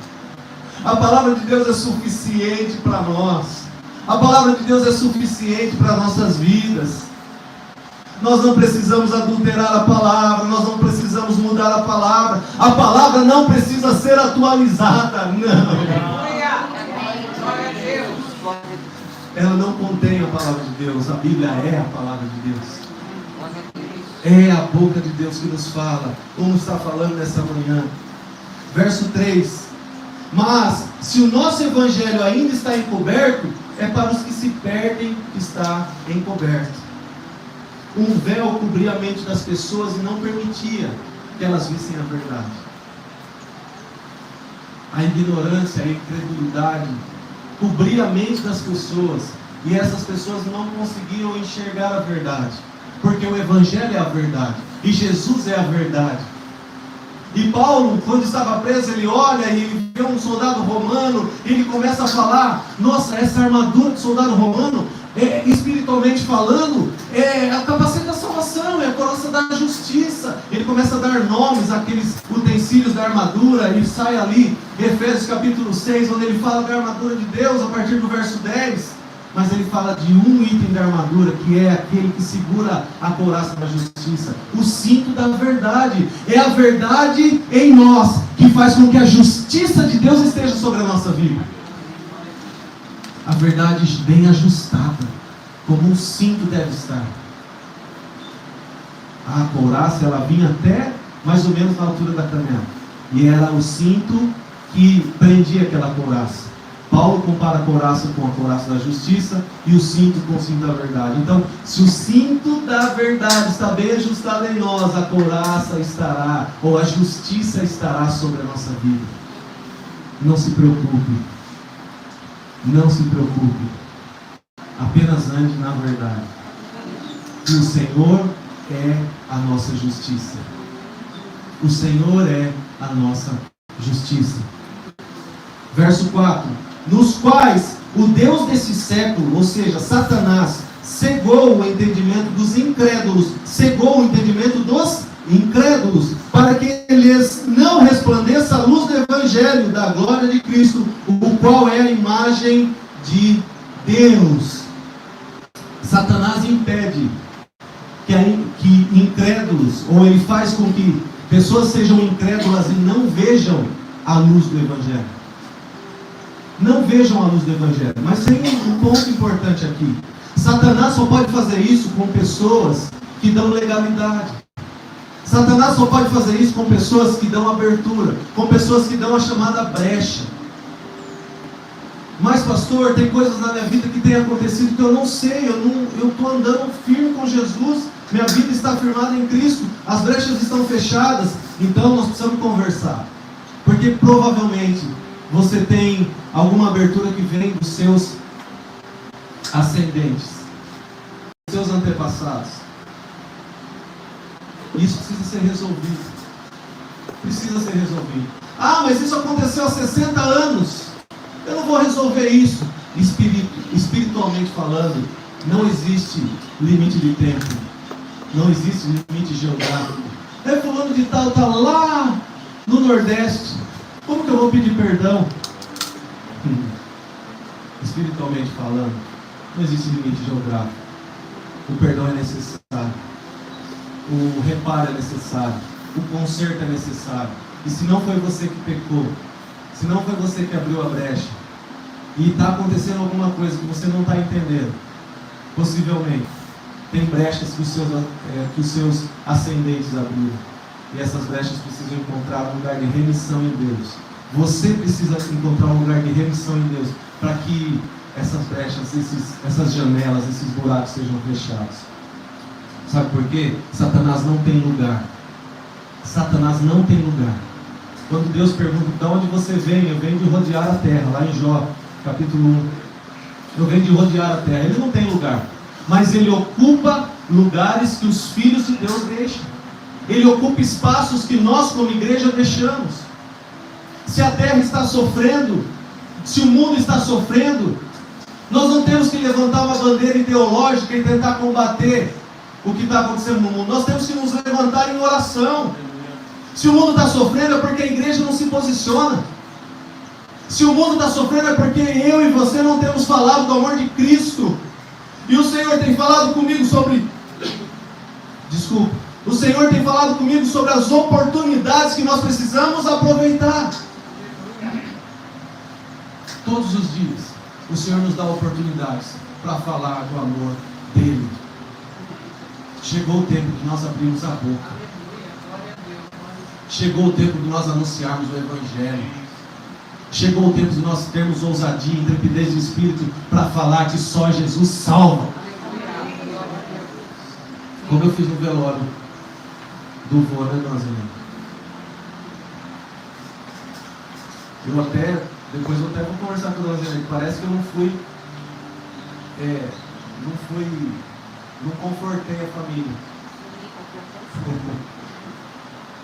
A palavra de Deus é suficiente para nós. A palavra de Deus é suficiente para nossas vidas. Nós não precisamos adulterar a palavra, nós não precisamos mudar a palavra. A palavra não precisa ser atualizada, não. Ela não contém a palavra de Deus. A Bíblia é a palavra de Deus. É a boca de Deus que nos fala, como está falando nessa manhã. Verso 3. Mas, se o nosso evangelho ainda está encoberto, é para os que se perdem que está encoberto. Um véu cobria a mente das pessoas e não permitia que elas vissem a verdade. A ignorância, a incredulidade cobria a mente das pessoas, e essas pessoas não conseguiam enxergar a verdade, porque o evangelho é a verdade, e Jesus é a verdade. E Paulo, quando estava preso, ele olha e ele vê um soldado romano, e ele começa a falar: nossa, essa armadura de soldado romano, espiritualmente falando, é a capacete da salvação, é a couraça da justiça. Ele começa a dar nomes àqueles utensílios da armadura, e sai ali, Efésios capítulo 6, onde ele fala da armadura de Deus, a partir do verso 10. Mas ele fala de um item da armadura, que é aquele que segura a couraça da justiça, o cinto da verdade. É a verdade em nós que faz com que a justiça de Deus esteja sobre a nossa vida. A verdade bem ajustada, como um cinto deve estar. A couraça, ela vinha até mais ou menos na altura da canela, e era o cinto que prendia aquela couraça. Paulo compara a couraça com a couraça da justiça e o cinto com o cinto da verdade. Então, se o cinto da verdade está bem ajustado em nós, a couraça estará, ou a justiça estará sobre a nossa vida. Não se preocupe. Não se preocupe. Apenas ande na verdade. E o Senhor é a nossa justiça. O Senhor é a nossa justiça. Verso 4. Nos quais o Deus desse século, ou seja, Satanás, cegou o entendimento dos incrédulos, cegou o entendimento dos incrédulos, para que lhes não resplandeça a luz do Evangelho da glória de Cristo, o qual é a imagem de Deus. Satanás impede que incrédulos, ou ele faz com que pessoas sejam incrédulas e não vejam a luz do Evangelho. Não vejam a luz do Evangelho. Mas tem um ponto importante aqui. Satanás só pode fazer isso com pessoas que dão legalidade. Satanás só pode fazer isso com pessoas que dão abertura, com pessoas que dão a chamada brecha. Mas pastor, tem coisas na minha vida que tem acontecido que eu não sei, eu estou andando firme com Jesus, minha vida está firmada em Cristo, as brechas estão fechadas. Então nós precisamos conversar, porque provavelmente você tem alguma abertura que vem dos seus ascendentes, dos seus antepassados. Isso precisa ser resolvido. precisa ser resolvido. Ah, mas isso aconteceu há 60 anos. Eu não vou resolver isso. Espiritualmente falando, não existe limite de tempo. Não existe limite geográfico. Fulano de tal está lá no Nordeste. Como que eu vou pedir perdão? Espiritualmente falando, não existe limite geográfico. O perdão é necessário. O reparo é necessário. O conserto é necessário. E se não foi você que pecou, se não foi você que abriu a brecha, e está acontecendo alguma coisa que você não está entendendo, possivelmente tem brechas que os seus ascendentes abriram. E essas brechas precisam encontrar um lugar de remissão em Deus. Você precisa encontrar um lugar de remissão em Deus para que essas brechas, essas janelas, esses buracos sejam fechados. Sabe por quê? Satanás não tem lugar. Satanás não tem lugar. Quando Deus pergunta, de onde você vem? Eu venho de rodear a terra, lá em Jó, capítulo 1. Eu venho de rodear a terra. Ele não tem lugar. Mas ele ocupa lugares que os filhos de Deus deixam. Ele ocupa espaços que nós como igreja deixamos. Se a terra está sofrendo, se o mundo está sofrendo, nós não temos que levantar uma bandeira ideológica e tentar combater o que está acontecendo no mundo. Nós temos que nos levantar em oração. Se o mundo está sofrendo é porque a igreja não se posiciona. Se o mundo está sofrendo é porque eu e você não temos falado do amor de Cristo. E o Senhor tem falado comigo sobre... O Senhor tem falado comigo sobre as oportunidades que nós precisamos aproveitar. Todos os dias, o Senhor nos dá oportunidades para falar do amor dEle. Chegou o tempo de nós abrirmos a boca. Chegou o tempo de nós anunciarmos o Evangelho. Chegou o tempo de nós termos ousadia e intrepidez de espírito para falar que só Jesus salva. Como eu fiz no velório do vô, né, dona Zelena? Depois eu até vou conversar com a dona Zelena. Parece que eu não confortei a família.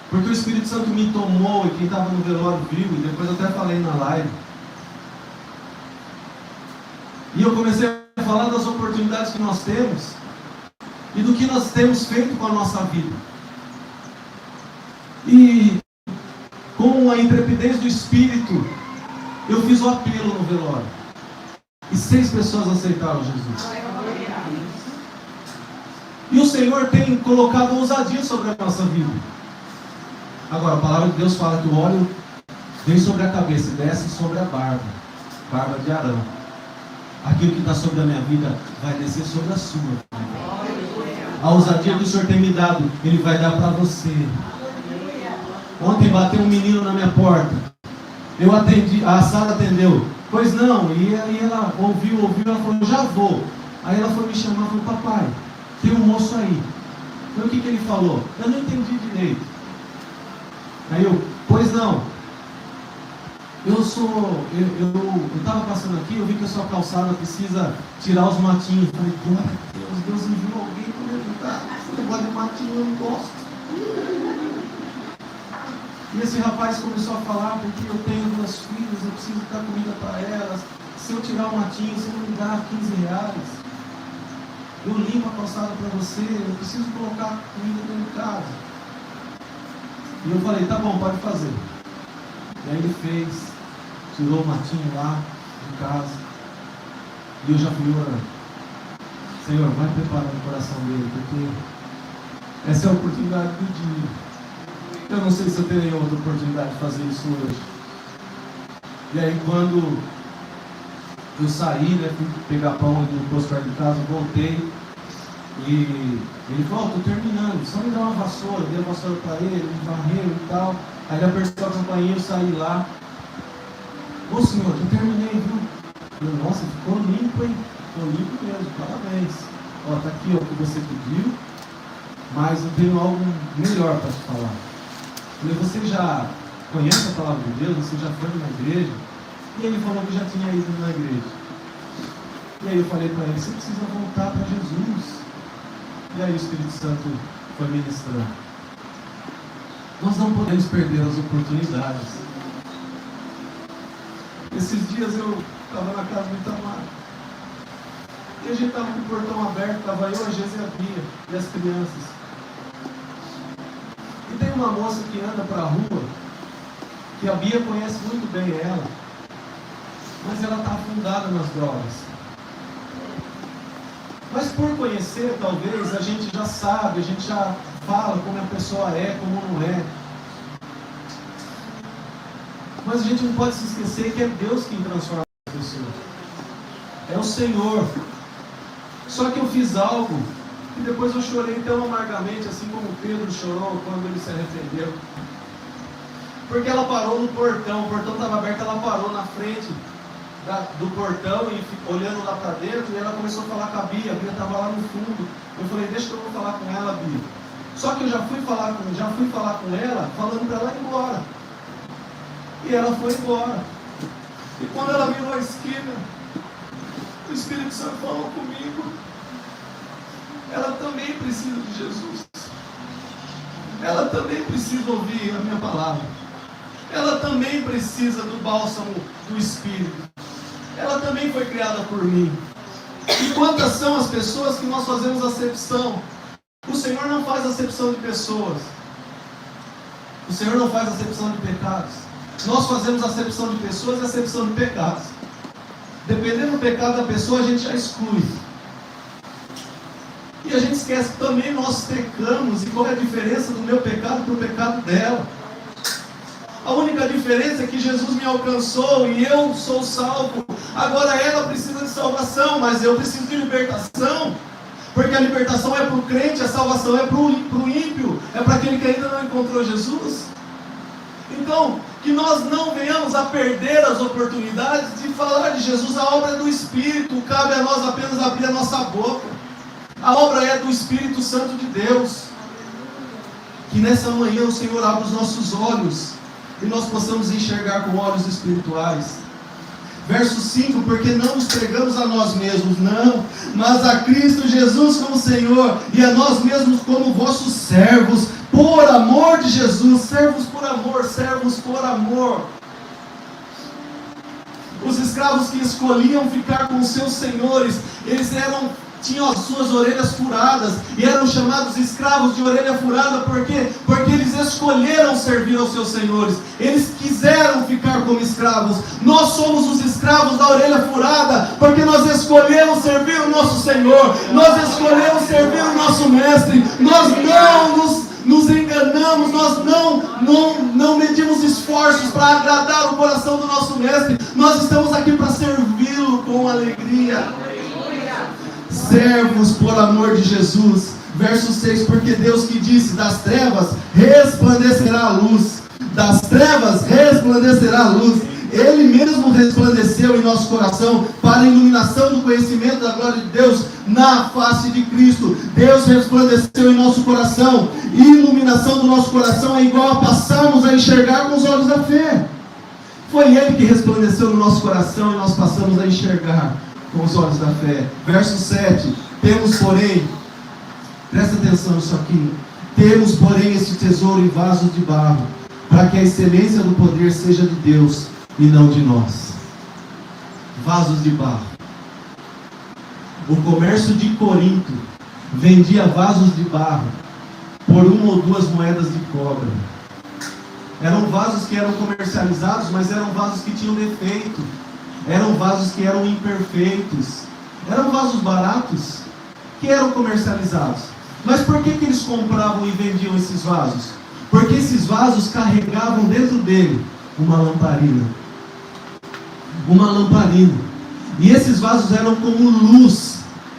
Porque o Espírito Santo me tomou e quem estava no velório viu, e depois eu até falei na live. E eu comecei a falar das oportunidades que nós temos e do que nós temos feito com a nossa vida. E com a intrepidez do Espírito, eu fiz o apelo no velório. E 6 pessoas aceitaram Jesus. E o Senhor tem colocado ousadia sobre a nossa vida. Agora, a palavra de Deus fala que o óleo vem sobre a cabeça e desce sobre a barba de Arão. Aquilo que está sobre a minha vida vai descer sobre a sua. A ousadia que o Senhor tem me dado, Ele vai dar para você. Ontem bateu um menino na minha porta. Eu atendi, a Sara atendeu. Pois não, e aí ela ouviu, ela falou, já vou. Aí ela foi me chamar e falou, papai, tem um moço aí. Então o que ele falou? Eu não entendi direito. Aí eu, pois não. Eu estava passando aqui, eu vi que a sua calçada precisa tirar os matinhos. Eu falei, glória a Deus enviou alguém para me ajudar. Esse negócio de matinho eu não gosto. E esse rapaz começou a falar, porque eu tenho 2 filhas, eu preciso dar comida para elas. Se eu tirar o matinho, você não me dá 15 reais. Eu limpo a calçada para você, eu preciso colocar comida dentro de casa. E eu falei, tá bom, pode fazer. E aí ele fez, tirou o matinho lá de casa. E eu já fui orando. Senhor, vai preparando o coração dele, porque essa é a oportunidade do dia. Eu não sei se eu terei outra oportunidade de fazer isso hoje. E aí quando eu saí, né, fui pegar pão no posto perto de casa, voltei. E ele falou, estou terminando, só me dá uma vassoura. Eu dei a vassoura para ele, ele varreu e tal. Aí ele apertou a campainha, eu saí lá. Ô senhor, eu terminei, viu? Eu, nossa, ficou limpo, hein? Ficou limpo mesmo, parabéns. Ó, tá aqui ó, o que você pediu, mas eu tenho algo melhor para te falar. Eu falei, você já conhece a palavra de Deus? Você já foi na igreja? E ele falou que já tinha ido na igreja. E aí eu falei para ele, você precisa voltar para Jesus. E aí o Espírito Santo foi ministrando. Nós não podemos perder as oportunidades. Esses dias eu estava na casa do Itamar. E a gente estava com o portão aberto, estava eu, a Geisa e a Bia, e as crianças. E tem uma moça que anda para a rua, que a Bia conhece muito bem ela, mas ela está afundada nas drogas. Mas por conhecer, talvez, a gente já sabe, a gente já fala como a pessoa é, como não é. Mas a gente não pode se esquecer que é Deus quem transforma a pessoa. É o Senhor. Só que eu fiz algo e depois eu chorei tão amargamente, assim como Pedro chorou quando ele se arrependeu. Porque ela parou no portão, o portão estava aberto, ela parou na frente do portão e olhando lá para dentro, e ela começou a falar com a Bia estava lá no fundo. Eu falei, deixa que eu vou falar com ela, Bia. Só que eu já fui falar com ela, falando para ela ir embora. E ela foi embora. E quando ela virou a esquina, o Espírito Santo falou comigo. Ela também precisa de Jesus. Ela também precisa ouvir a minha palavra. Ela também precisa do bálsamo do Espírito. Ela também foi criada por mim. E quantas são as pessoas que nós fazemos acepção? O Senhor não faz acepção de pessoas. O Senhor não faz acepção de pecados. Nós fazemos acepção de pessoas e acepção de pecados. Dependendo do pecado da pessoa, a gente já exclui. E a gente esquece que também nós pecamos. E qual é a diferença do meu pecado para o pecado dela? A única diferença é que Jesus me alcançou e eu sou salvo. Agora ela precisa de salvação, mas eu preciso de libertação. Porque a libertação é para o crente, a salvação é para o ímpio, é para aquele que ainda não encontrou Jesus. Então, que nós não venhamos a perder as oportunidades de falar de Jesus. A obra é do Espírito, cabe a nós apenas abrir a nossa boca. A obra é do Espírito Santo de Deus. Que nessa manhã o Senhor abra os nossos olhos e nós possamos enxergar com olhos espirituais. Verso 5, porque não nos pregamos a nós mesmos, não, mas a Cristo Jesus como Senhor, e a nós mesmos como vossos servos, por amor de Jesus. Servos por amor, servos por amor. Os escravos que escolhiam ficar com os seus senhores, eles tinham as suas orelhas furadas, e eram chamados escravos de orelha furada. Por quê? Porque eles escolheram servir aos seus senhores, eles quiseram ficar como escravos. Nós somos os escravos da orelha furada, porque nós escolhemos servir o nosso Senhor, nós escolhemos servir o nosso Mestre. Nós não nos enganamos, nós não medimos esforços para agradar o coração do nosso Mestre. Nós estamos aqui para servi-lo com alegria. Servos por amor de Jesus. Verso 6, porque Deus que disse, das trevas resplandecerá a luz, das trevas resplandecerá a luz. Ele mesmo resplandeceu em nosso coração para a iluminação do conhecimento da glória de Deus na face de Cristo. Deus resplandeceu em nosso coração, e iluminação do nosso coração é igual a passarmos a enxergar com os olhos da fé. Foi Ele que resplandeceu no nosso coração e nós passamos a enxergar com os olhos da fé. Verso 7, temos porém, presta atenção nisso aqui, temos porém este tesouro em vasos de barro, para que a excelência do poder seja de Deus e não de nós. Vasos de barro. O comércio de Corinto vendia vasos de barro por 1 ou 2 moedas de cobre. Eram vasos que eram comercializados, mas eram vasos que tinham defeito. Eram vasos que eram imperfeitos. Eram vasos baratos que eram comercializados. Mas por que eles compravam e vendiam esses vasos? Porque esses vasos carregavam dentro dele uma lamparina. Uma lamparina. E esses vasos eram como luz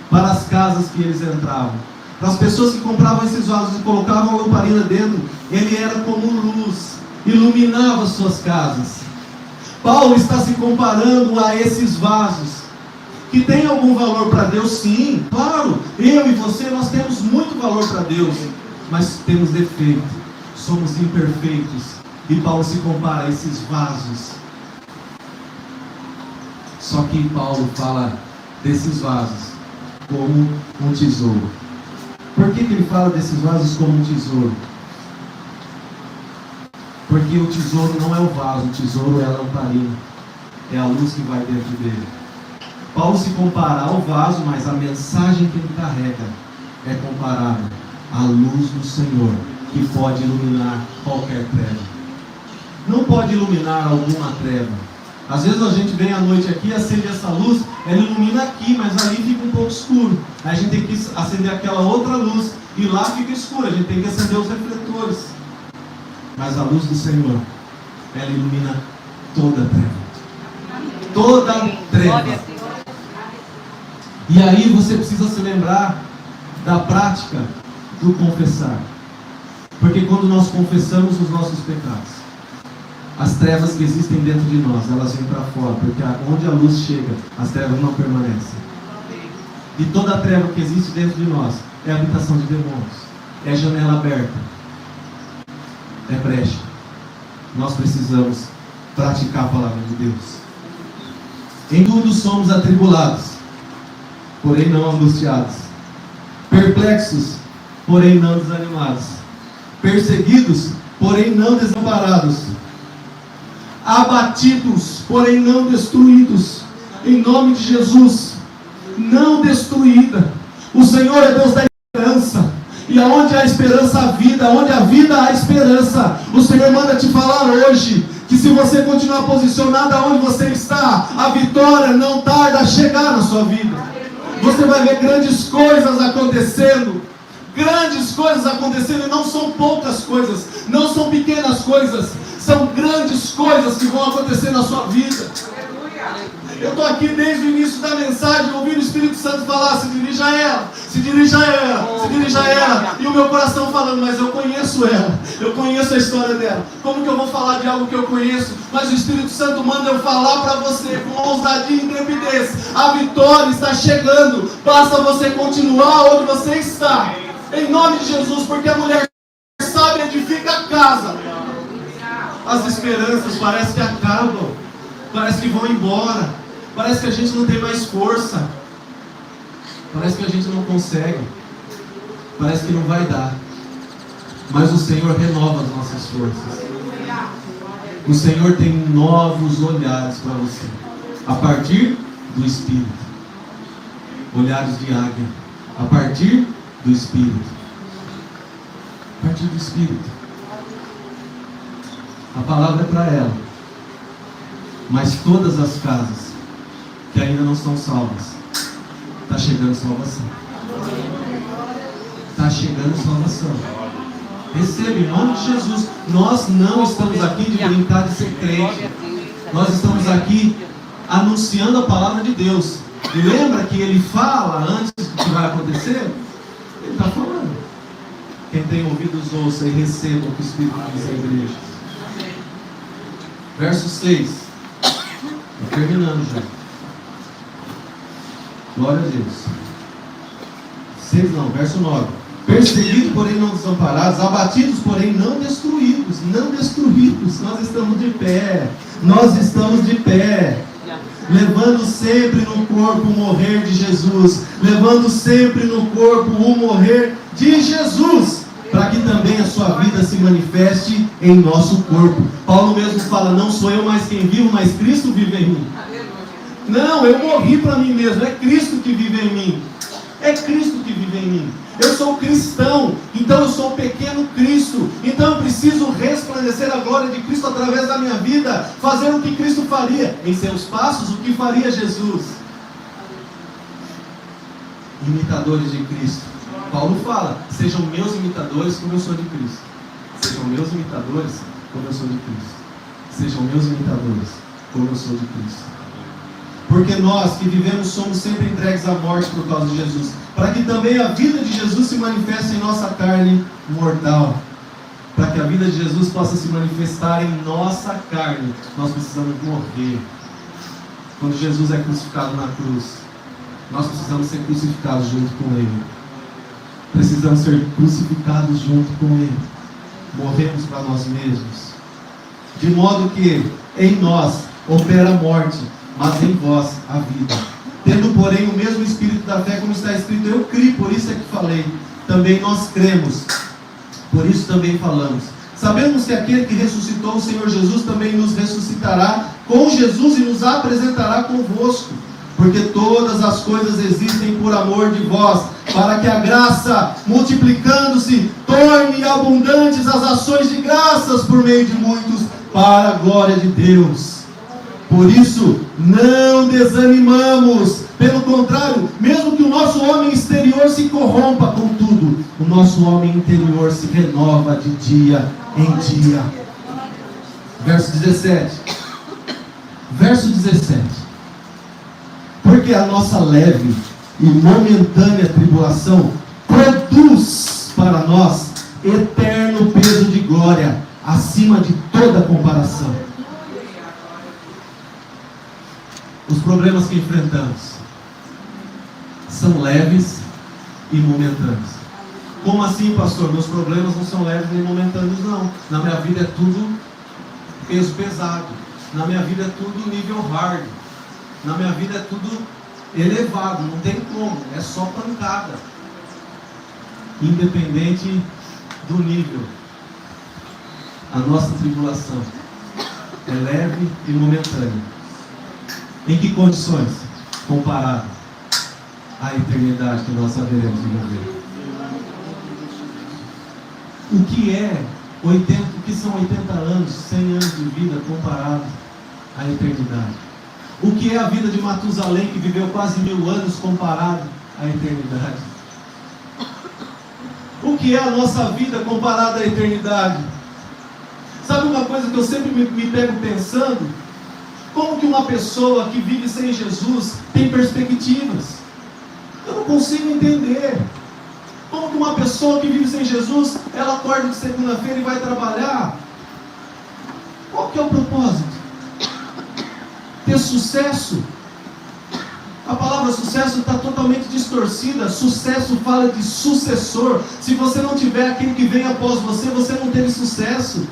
para as casas que eles entravam. Para as pessoas que compravam esses vasos e colocavam a lamparina dentro, ele era como luz, iluminava suas casas. Paulo está se comparando a esses vasos, que tem algum valor para Deus, sim, claro. Eu e você, nós temos muito valor para Deus, mas temos defeito, somos imperfeitos. E Paulo se compara a esses vasos. Só que Paulo fala desses vasos como um tesouro. Por que ele fala desses vasos como um tesouro? Porque o tesouro não é o vaso, o tesouro é a lamparina. É a luz que vai dentro dele. Paulo se compara ao vaso, mas a mensagem que ele carrega é comparada à luz do Senhor, que pode iluminar qualquer treva. Não pode iluminar alguma treva. Às vezes a gente vem à noite aqui, acende essa luz, ela ilumina aqui, mas ali fica um pouco escuro. Aí a gente tem que acender aquela outra luz, e lá fica escuro, a gente tem que acender os refletores. Mas a luz do Senhor, ela ilumina toda a treva. Toda a treva. E aí você precisa se lembrar da prática do confessar. Porque quando nós confessamos os nossos pecados, as trevas que existem dentro de nós, elas vêm para fora. Porque onde a luz chega, as trevas não permanecem. E toda a treva que existe dentro de nós é habitação de demônios. É janela aberta. É brecha. Nós precisamos praticar a palavra de Deus. Em tudo somos atribulados, porém não angustiados. Perplexos, porém não desanimados. Perseguidos, porém não desamparados. Abatidos, porém não destruídos. Em nome de Jesus, não destruída. O Senhor é Deus da esperança. E aonde há esperança, há vida. Onde há vida, há esperança. O Senhor manda te falar hoje que se você continuar posicionado aonde você está, a vitória não tarda a chegar na sua vida. Você vai ver grandes coisas acontecendo. Grandes coisas acontecendo, e não são poucas coisas, não são pequenas coisas, são grandes coisas que vão acontecer na sua vida. Eu estou aqui desde o início da mensagem, ouvindo o Espírito Santo falar: se dirija a ela, se dirija a ela, se dirija a ela. E o meu coração falando: mas eu conheço ela, eu conheço a história dela. Como que eu vou falar de algo que eu conheço? Mas o Espírito Santo manda eu falar para você com ousadia e intrepidez: a vitória está chegando, basta você continuar onde você está. Em nome de Jesus, porque a mulher sábia edifica a casa. As esperanças parece que acabam, parece que vão embora, parece que a gente não tem mais força, parece que a gente não consegue, parece que não vai dar. Mas o Senhor renova as nossas forças. O Senhor tem novos olhares para você, a partir do Espírito. Olhares de águia, a partir do Espírito. A partir do Espírito. A palavra é para ela. Mas todas as casas que ainda não são salvas, está chegando salvação. Está chegando salvação. Receba em nome de Jesus. Nós não estamos aqui de brincar de ser crente. Nós estamos aqui anunciando a palavra de Deus. E lembra que ele fala antes do que vai acontecer? Ele está falando. Quem tem ouvidos ouça e receba o que o Espírito diz à igreja. Verso 6. Estou terminando já. Glória a Deus. 6 não, verso 9. Perseguidos, porém não desamparados, abatidos, porém não destruídos. Não destruídos. Nós estamos de pé. Nós estamos de pé. Levando sempre no corpo o morrer de Jesus. Levando sempre no corpo o morrer de Jesus. Para que também a sua vida se manifeste em nosso corpo. Paulo mesmo fala: não sou eu mais quem vivo, mas Cristo vive em mim. Não, eu morri para mim mesmo. É Cristo que vive em mim. É Cristo que vive em mim. Eu sou cristão, então eu sou um pequeno Cristo. Então eu preciso resplandecer a glória de Cristo através da minha vida, fazer o que Cristo faria. Em seus passos, o que faria Jesus? Imitadores de Cristo. Paulo fala: sejam meus imitadores como eu sou de Cristo. Sejam meus imitadores como eu sou de Cristo. Sejam meus imitadores como eu sou de Cristo. Porque nós que vivemos somos sempre entregues à morte por causa de Jesus, para que também a vida de Jesus se manifeste em nossa carne mortal. Para que a vida de Jesus possa se manifestar em nossa carne, nós precisamos morrer. Quando Jesus é crucificado na cruz, nós precisamos ser crucificados junto com Ele. Precisamos ser crucificados junto com Ele. Morremos para nós mesmos. De modo que em nós opera a morte, mas em vós a vida. Tendo, porém, o mesmo Espírito da fé, como está escrito: eu criei, por isso é que falei. Também nós cremos, por isso também falamos, Sabemos que aquele que ressuscitou o Senhor Jesus também nos ressuscitará com Jesus e nos apresentará convosco. Porque todas as coisas existem por amor de vós, para que a graça, multiplicando-se, torne abundantes as ações de graças por meio de muitos, para a glória de Deus. Por isso, não desanimamos. Pelo contrário, mesmo que o nosso homem exterior se corrompa, contudo, o nosso homem interior se renova de dia em dia. Verso 17. Verso 17. Porque a nossa leve e momentânea tribulação produz para nós eterno peso de glória, acima de toda comparação. Os problemas que enfrentamos são leves e momentâneos. Como assim, pastor? Meus problemas não são leves nem momentâneos, não. Na minha vida é tudo peso pesado. Na minha vida é tudo nível hard. Na minha vida é tudo elevado. Não tem como. É só pancada. Independente do nível, a nossa tribulação é leve e momentânea. Em que condições? Comparado à eternidade que nós haveremos de viver. O que são 80 anos, 100 anos de vida comparado à eternidade? O que é a vida de Matusalém, que viveu quase 1000 anos, comparado à eternidade? O que é a nossa vida comparada à eternidade? Sabe uma coisa que eu sempre me pego pensando? Como que uma pessoa que vive sem Jesus tem perspectivas? Eu não consigo entender. Como que uma pessoa que vive sem Jesus, ela acorda de segunda-feira e vai trabalhar? Qual que é o propósito? Ter sucesso? A palavra sucesso está totalmente distorcida. Sucesso fala de sucessor. Se você não tiver aquele que vem após você, você não teve sucesso.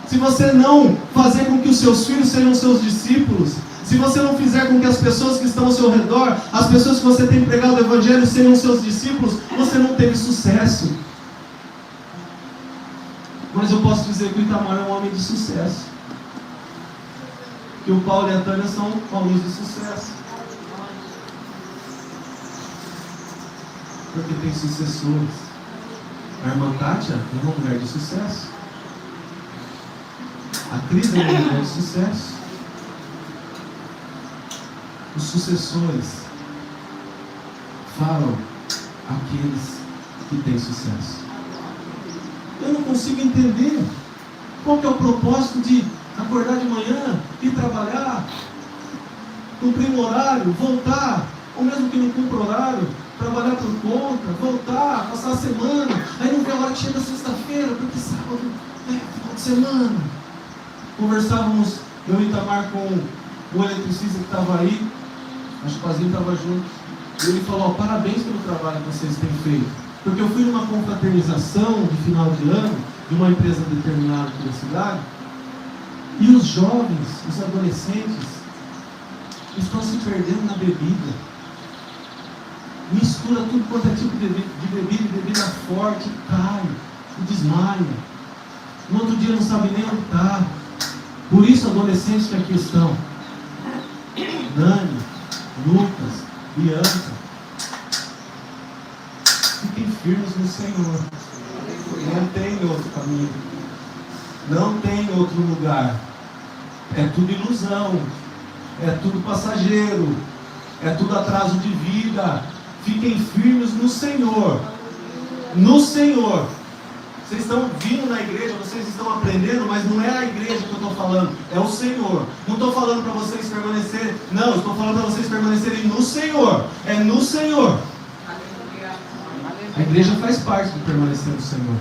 Se você não fazer com que os seus filhos sejam seus discípulos, se você não fizer com que as pessoas que estão ao seu redor, as pessoas que você tem pregado o evangelho sejam seus discípulos, você não teve sucesso. Mas eu posso dizer que o Itamar é um homem de sucesso. Que o Paulo e a Tânia são homens de sucesso. Porque tem sucessores. A irmã Kátia é uma mulher de sucesso. A Cris é uma mulher de sucesso. Os sucessores falam aqueles que têm sucesso. Eu não consigo entender qual que é o propósito de acordar de manhã, ir trabalhar, cumprir um horário, voltar, ou mesmo que não cumpra horário, trabalhar por conta, voltar, passar a semana, aí não vê a hora que chega sexta-feira, porque sábado é final de semana. Conversávamos, eu e Itamar, com o eletricista que estava aí, acho que o Pazinho estava junto, e ele falou: parabéns pelo trabalho que vocês têm feito, porque eu fui numa confraternização de final de ano, de uma empresa determinada aqui na cidade, e os jovens, os adolescentes, estão se perdendo na bebida, mistura tudo quanto é tipo de bebida forte, cai, e desmaia, no outro dia não sabe nem onde está. Por isso, adolescentes que aqui estão, Dani, Lucas, Bianca, fiquem firmes no Senhor. Não tem outro caminho, não tem outro lugar. É tudo ilusão, é tudo passageiro, é tudo atraso de vida. Fiquem firmes no Senhor. No Senhor. Vocês estão vindo na igreja, vocês estão aprendendo, mas não é a igreja que eu estou falando, é o Senhor. Não estou falando para vocês permanecerem, não, estou falando para vocês permanecerem no Senhor. É no Senhor. A igreja faz parte de permanecer no Senhor.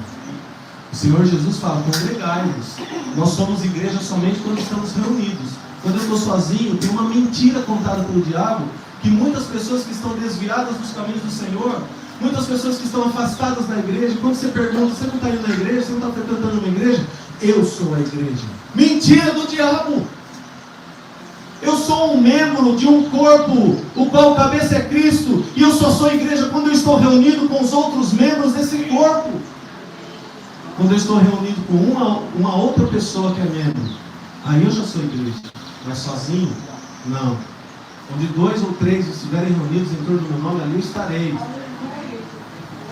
O Senhor Jesus fala: congregai-vos. Nós somos igreja somente quando estamos reunidos. Quando eu estou sozinho, tem uma mentira contada pelo diabo, que muitas pessoas que estão desviadas dos caminhos do Senhor, muitas pessoas que estão afastadas da igreja, quando você pergunta: você não está indo na igreja, você não está frequentando uma igreja? Eu sou a igreja. Mentira do diabo! Eu sou um membro de um corpo, o qual o cabeça é Cristo, e eu só sou igreja quando eu estou reunido com os outros membros desse corpo. Quando eu estou reunido com uma outra pessoa que é membro, aí eu já sou igreja. Mas sozinho? Não. Onde 2 ou 3 estiverem reunidos em torno do meu nome, ali eu estarei.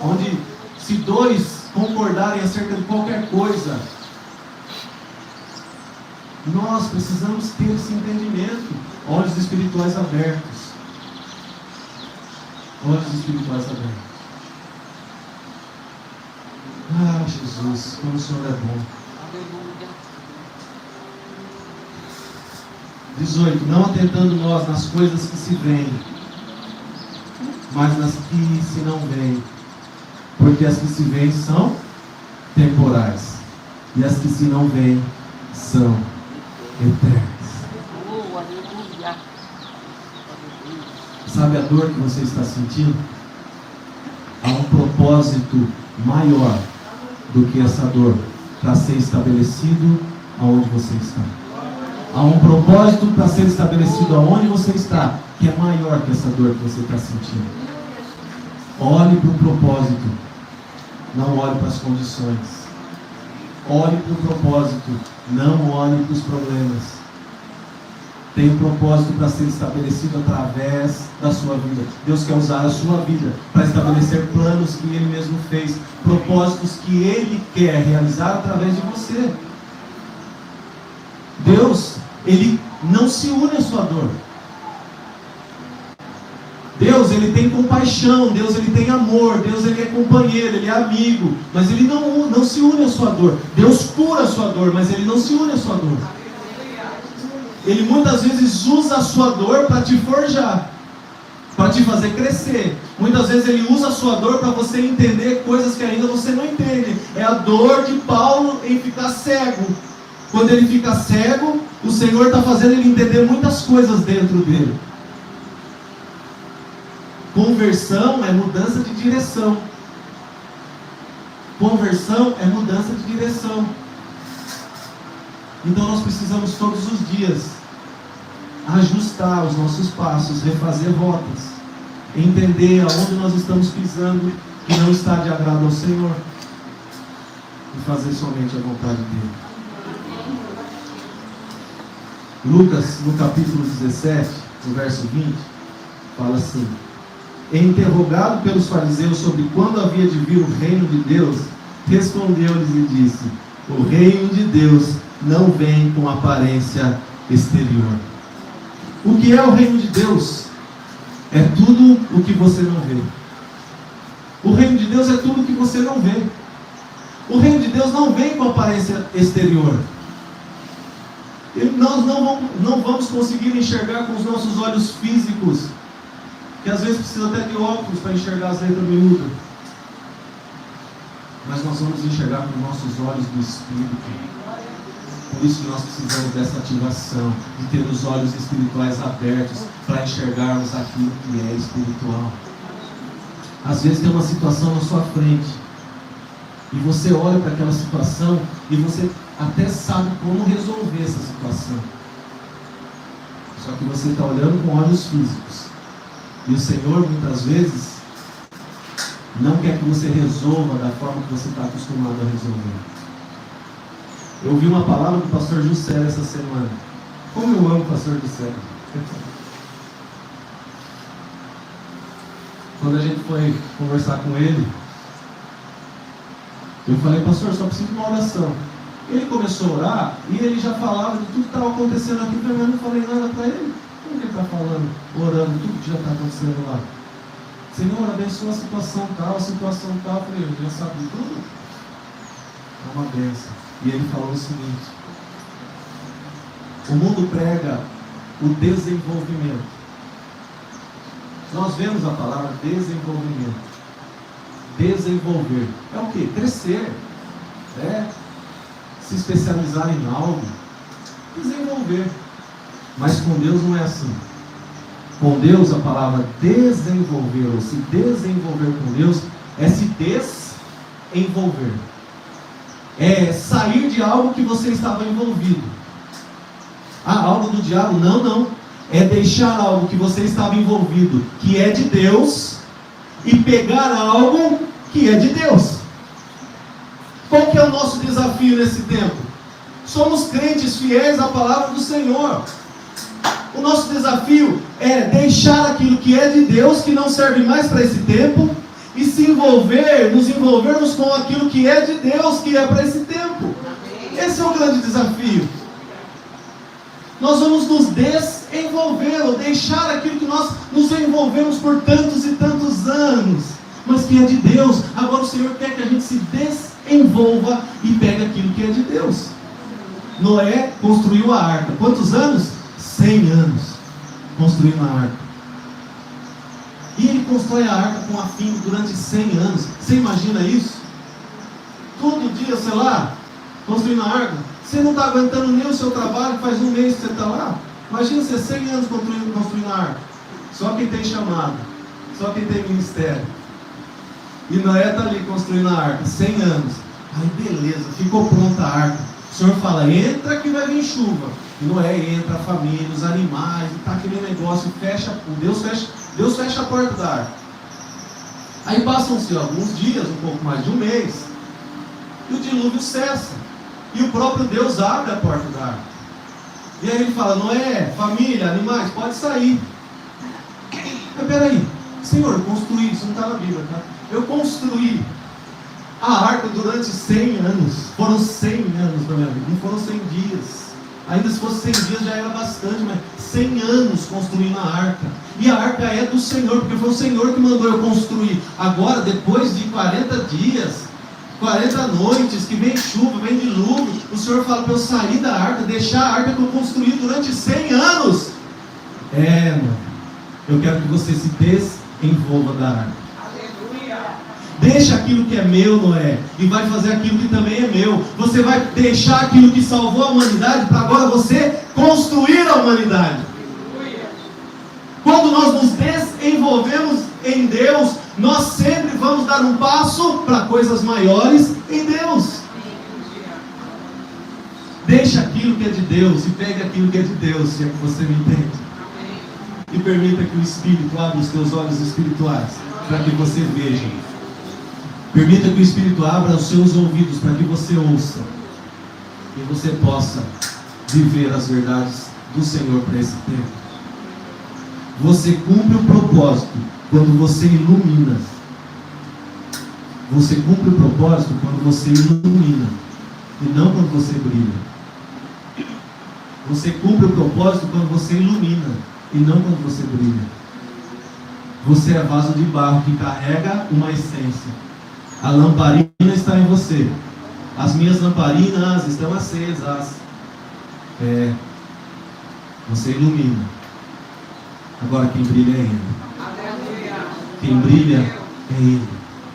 Onde, se 2 concordarem acerca de qualquer coisa, nós precisamos ter esse entendimento. Olhos espirituais abertos. Olhos espirituais abertos. Ah, Jesus, como o Senhor é bom. Aleluia. 18. Não atentando nós nas coisas que se veem, mas nas que se não veem. Porque as que se veem são temporais, e as que se não veem são eternas. Oh, aleluia. Sabe a dor que você está sentindo? Há um propósito maior do que essa dor para ser estabelecido aonde você está. Há um propósito para ser estabelecido aonde você está, que é maior que essa dor que você está sentindo. Olhe para o propósito, não olhe para as condições. Olhe para o propósito, não olhe para os problemas. Tem um propósito para ser estabelecido através da sua vida. Deus quer usar a sua vida para estabelecer planos que Ele mesmo fez, propósitos que Ele quer realizar através de você. Deus, Ele não se une à sua dor. Deus, Ele tem compaixão. Deus, Ele tem amor. Deus, Ele é companheiro, Ele é amigo. Mas Ele não se une à sua dor. Deus cura a sua dor, mas Ele não se une à sua dor. Ele muitas vezes usa a sua dor para te forjar, para te fazer crescer. Muitas vezes Ele usa a sua dor para você entender coisas que ainda você não entende. É a dor de Paulo em ficar cego. Quando ele fica cego, o Senhor está fazendo ele entender muitas coisas dentro dele. Conversão é mudança de direção. Conversão é mudança de direção. Então nós precisamos todos os dias ajustar os nossos passos, refazer rotas, entender aonde nós estamos pisando que não está de agrado ao Senhor e fazer somente a vontade dele. Lucas, no capítulo 17, no verso 20, fala assim: interrogado pelos fariseus sobre quando havia de vir o reino de Deus, respondeu-lhes e disse: o reino de Deus não vem com aparência exterior. O que é o reino de Deus? É tudo o que você não vê. O reino de Deus é tudo o que você não vê. O reino de Deus não vem com aparência exterior. Nós não vamos conseguir enxergar com os nossos olhos físicos, que às vezes precisa até de óculos para enxergar as letras miúdas. Mas nós vamos enxergar com nossos olhos do Espírito. Por isso que nós precisamos dessa ativação, de ter os olhos espirituais abertos para enxergarmos aquilo que é espiritual. Às vezes tem uma situação na sua frente e você olha para aquela situação e você até sabe como resolver essa situação. Só que você está olhando com olhos físicos. E o Senhor muitas vezes não quer que você resolva da forma que você está acostumado a resolver. Eu ouvi uma palavra do pastor Juscelio essa semana. Como eu amo o pastor Juscelio. Quando a gente foi conversar com ele, eu falei: pastor, só preciso de uma oração. Ele começou a orar e ele já falava de tudo que estava acontecendo aqui, mas eu não falei nada para ele. Como que ele está falando, orando, tudo que já está acontecendo lá? Senhor, abençoa a situação tal, Eu falei: eu já sabia tudo? É uma bênção. E ele falou o seguinte: o mundo prega o desenvolvimento. Nós vemos a palavra desenvolvimento. Desenvolver é o quê? Crescer, se especializar em algo, desenvolver. Mas com Deus não é assim. Com Deus a palavra desenvolver, ou se desenvolver com Deus, é se desenvolver. É sair de algo que você estava envolvido. Algo do diabo? Não. É deixar algo que você estava envolvido, que é de Deus, e pegar algo que é de Deus. Qual que é o nosso desafio nesse tempo? Somos crentes fiéis à palavra do Senhor. O nosso desafio é deixar aquilo que é de Deus, que não serve mais para esse tempo, e nos envolvermos com aquilo que é de Deus, que é para esse tempo. Esse é o grande desafio. Nós vamos nos desenvolver, ou deixar aquilo que nós nos envolvemos por tantos e tantos anos, mas que é de Deus. Agora o Senhor quer que a gente se desenvolva e pegue aquilo que é de Deus. Noé construiu a arca. Quantos anos? 100 anos construindo a arca. E ele constrói a arca com afinco durante 100 anos. Você imagina isso? Todo dia, sei lá, construindo a arca. Você não está aguentando nem o seu trabalho, faz um mês que você está lá. Imagina você 100 anos construindo a arca. Só quem tem chamado, só quem tem ministério. E Noé está ali construindo a arca, 100 anos. Aí beleza, ficou pronta a arca. O Senhor fala, entra que vai vir chuva. E Noé entra, a família, os animais, e está aquele negócio, Deus fecha a porta da arca. Aí passam-se alguns dias, um pouco mais de um mês, e o dilúvio cessa. E o próprio Deus abre a porta da arca. E aí ele fala, Noé, família, animais, pode sair. Mas peraí, Senhor, eu construí, isso não está na Bíblia, tá? Eu construí a arca durante 100 anos. Foram 100 anos da minha vida, não foram 100 dias. Ainda se fosse 100 dias já era bastante, mas 100 anos construindo a arca. E a arca é do Senhor, porque foi o Senhor que mandou eu construir. Agora, depois de 40 dias, 40 noites, que vem chuva, vem dilúvio, o Senhor fala para eu sair da arca, deixar a arca que eu construí durante 100 anos. Mano, eu quero que você se desenvolva da arca. Deixa aquilo que é meu, Noé, e vai fazer aquilo que também é meu. Você vai deixar aquilo que salvou a humanidade para agora você construir a humanidade. Quando nós nos desenvolvemos em Deus, nós sempre vamos dar um passo para coisas maiores em Deus. Deixa aquilo que é de Deus e pegue aquilo que é de Deus, se é que você me entende. E permita que o Espírito abra os teus olhos espirituais para que você veja. Permita que o Espírito abra os seus ouvidos para que você ouça e você possa viver as verdades do Senhor para esse tempo. Você cumpre o propósito quando você ilumina. Você cumpre o propósito quando você ilumina e não quando você brilha. Você cumpre o propósito quando você ilumina e não quando você brilha. Você é vaso de barro que carrega uma essência. A lamparina está em você. As minhas lamparinas estão acesas. Você ilumina. Agora quem brilha é Ele. Quem brilha é Ele.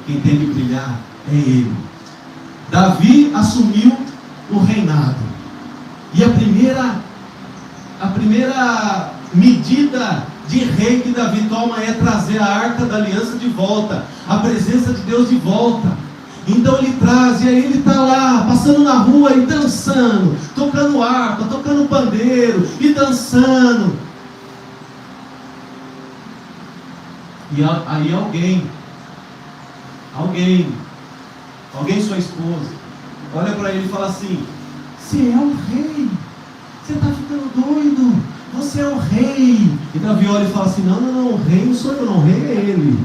Quem tem que brilhar é Ele. Davi assumiu o reinado. E a primeira medida de rei que Davi toma é trazer a arca da aliança de volta, a presença de Deus de volta. Então ele traz, e aí ele está lá, passando na rua e dançando, tocando harpa, tocando pandeiro e dançando. E aí alguém, sua esposa, olha para ele e fala assim, você é o rei, você está ficando doido, você é o rei. E Davi olha e fala assim, não, o rei não sou eu não, o rei é ele.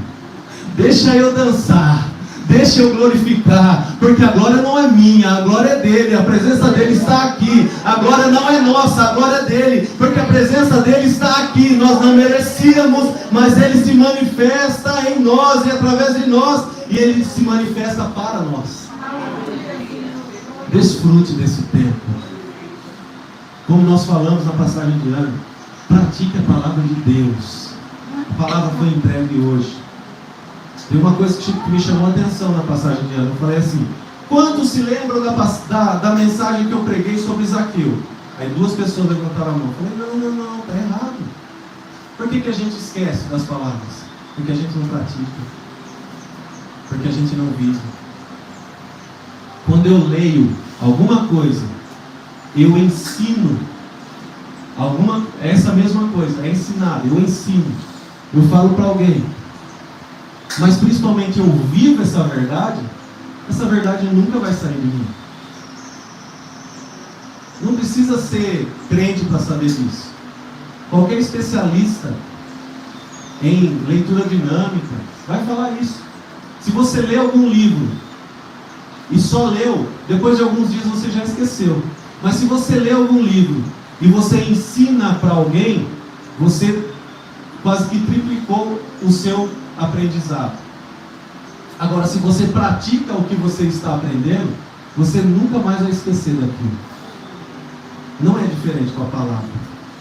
Deixa eu dançar, deixa eu glorificar, porque a glória não é minha, a glória é dele, a presença dele está aqui. A glória não é nossa, a glória é dele, porque a presença dele está aqui. Nós não merecíamos, mas ele se manifesta em nós e através de nós, e ele se manifesta para nós. Desfrute desse tempo. Como nós falamos na passagem de ano, pratique a palavra de Deus. A palavra foi entregue hoje. Tem uma coisa que me chamou a atenção na passagem de ano. Eu falei assim, quantos se lembram da mensagem que eu preguei sobre Zaqueu? Aí 2 pessoas levantaram a mão. Eu falei, não, está errado. Por que a gente esquece das palavras? Porque a gente não pratica. Porque a gente não vive. Quando eu leio alguma coisa, eu ensino essa mesma coisa, é ensinado, eu ensino, eu falo para alguém, mas principalmente eu vivo essa verdade nunca vai sair de mim. Não precisa ser crente para saber disso. Qualquer especialista em leitura dinâmica vai falar isso. Se você lê algum livro e só leu, depois de alguns dias você já esqueceu. Mas se você lê algum livro e você ensina para alguém, você quase que triplicou o seu aprendizado. Agora, se você pratica o que você está aprendendo, você nunca mais vai esquecer daquilo. Não é diferente com a palavra.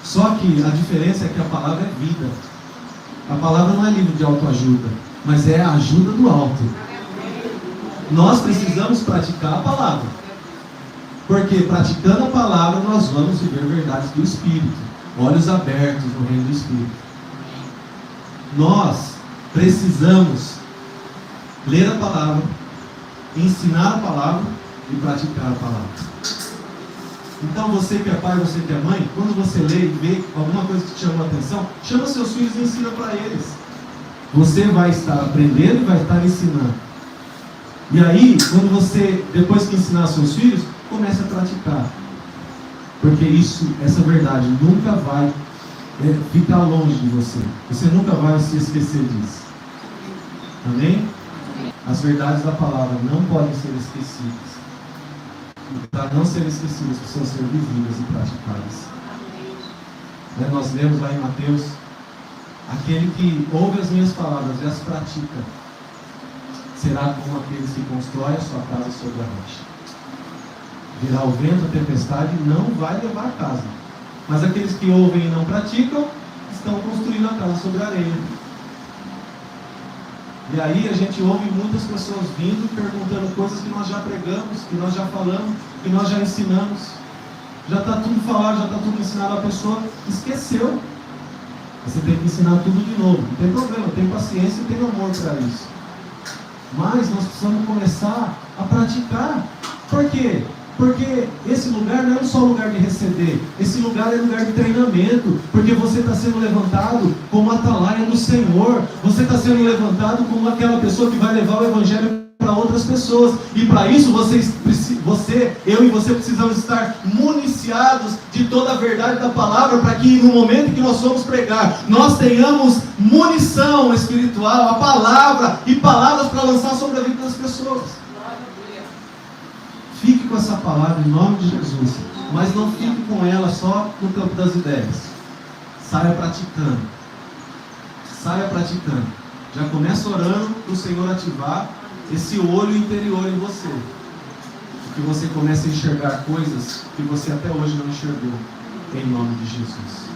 Só que a diferença é que a palavra é vida. A palavra não é livro de autoajuda, mas é a ajuda do alto. Nós precisamos praticar a palavra. Porque praticando a palavra nós vamos viver verdades do Espírito. Olhos abertos no reino do Espírito. Nós precisamos ler a palavra, ensinar a palavra e praticar a palavra. Então você que é pai, você que é mãe, quando você lê e vê alguma coisa que te chamou a atenção, chama seus filhos e ensina para eles. Você vai estar aprendendo e vai estar ensinando. E aí, quando você, depois que ensinar seus filhos, comece a praticar. Porque essa verdade nunca vai ficar longe de você. Você nunca vai se esquecer disso. Amém? As verdades da palavra não podem ser esquecidas. E para não serem esquecidas, precisam ser vividas e praticadas. Nós lemos lá em Mateus: aquele que ouve as minhas palavras e as pratica, será como aqueles que constroem a sua casa sobre a rocha. Virá o vento, a tempestade, e não vai levar a casa. Mas aqueles que ouvem e não praticam, estão construindo a casa sobre a areia. E aí a gente ouve muitas pessoas vindo perguntando coisas que nós já pregamos, que nós já falamos, que nós já ensinamos. Já está tudo falado, já está tudo ensinado, a pessoa esqueceu. Você tem que ensinar tudo de novo. Não tem problema, tem paciência e tem amor para isso. Mas nós precisamos começar a praticar. Por quê? Porque esse lugar não é só lugar de receber, esse lugar é lugar de treinamento, porque você está sendo levantado como atalaia do Senhor, você está sendo levantado como aquela pessoa que vai levar o Evangelho para outras pessoas, e para isso eu e você precisamos estar municiados de toda a verdade da palavra, para que no momento em que nós formos pregar, nós tenhamos munição espiritual, a palavra e palavras para lançar sobre a vida das pessoas. Fique com essa palavra em nome de Jesus, mas não fique com ela só no campo das ideias. Saia praticando. Saia praticando. Já começa orando para o Senhor ativar esse olho interior em você. Que você comece a enxergar coisas que você até hoje não enxergou. Em nome de Jesus.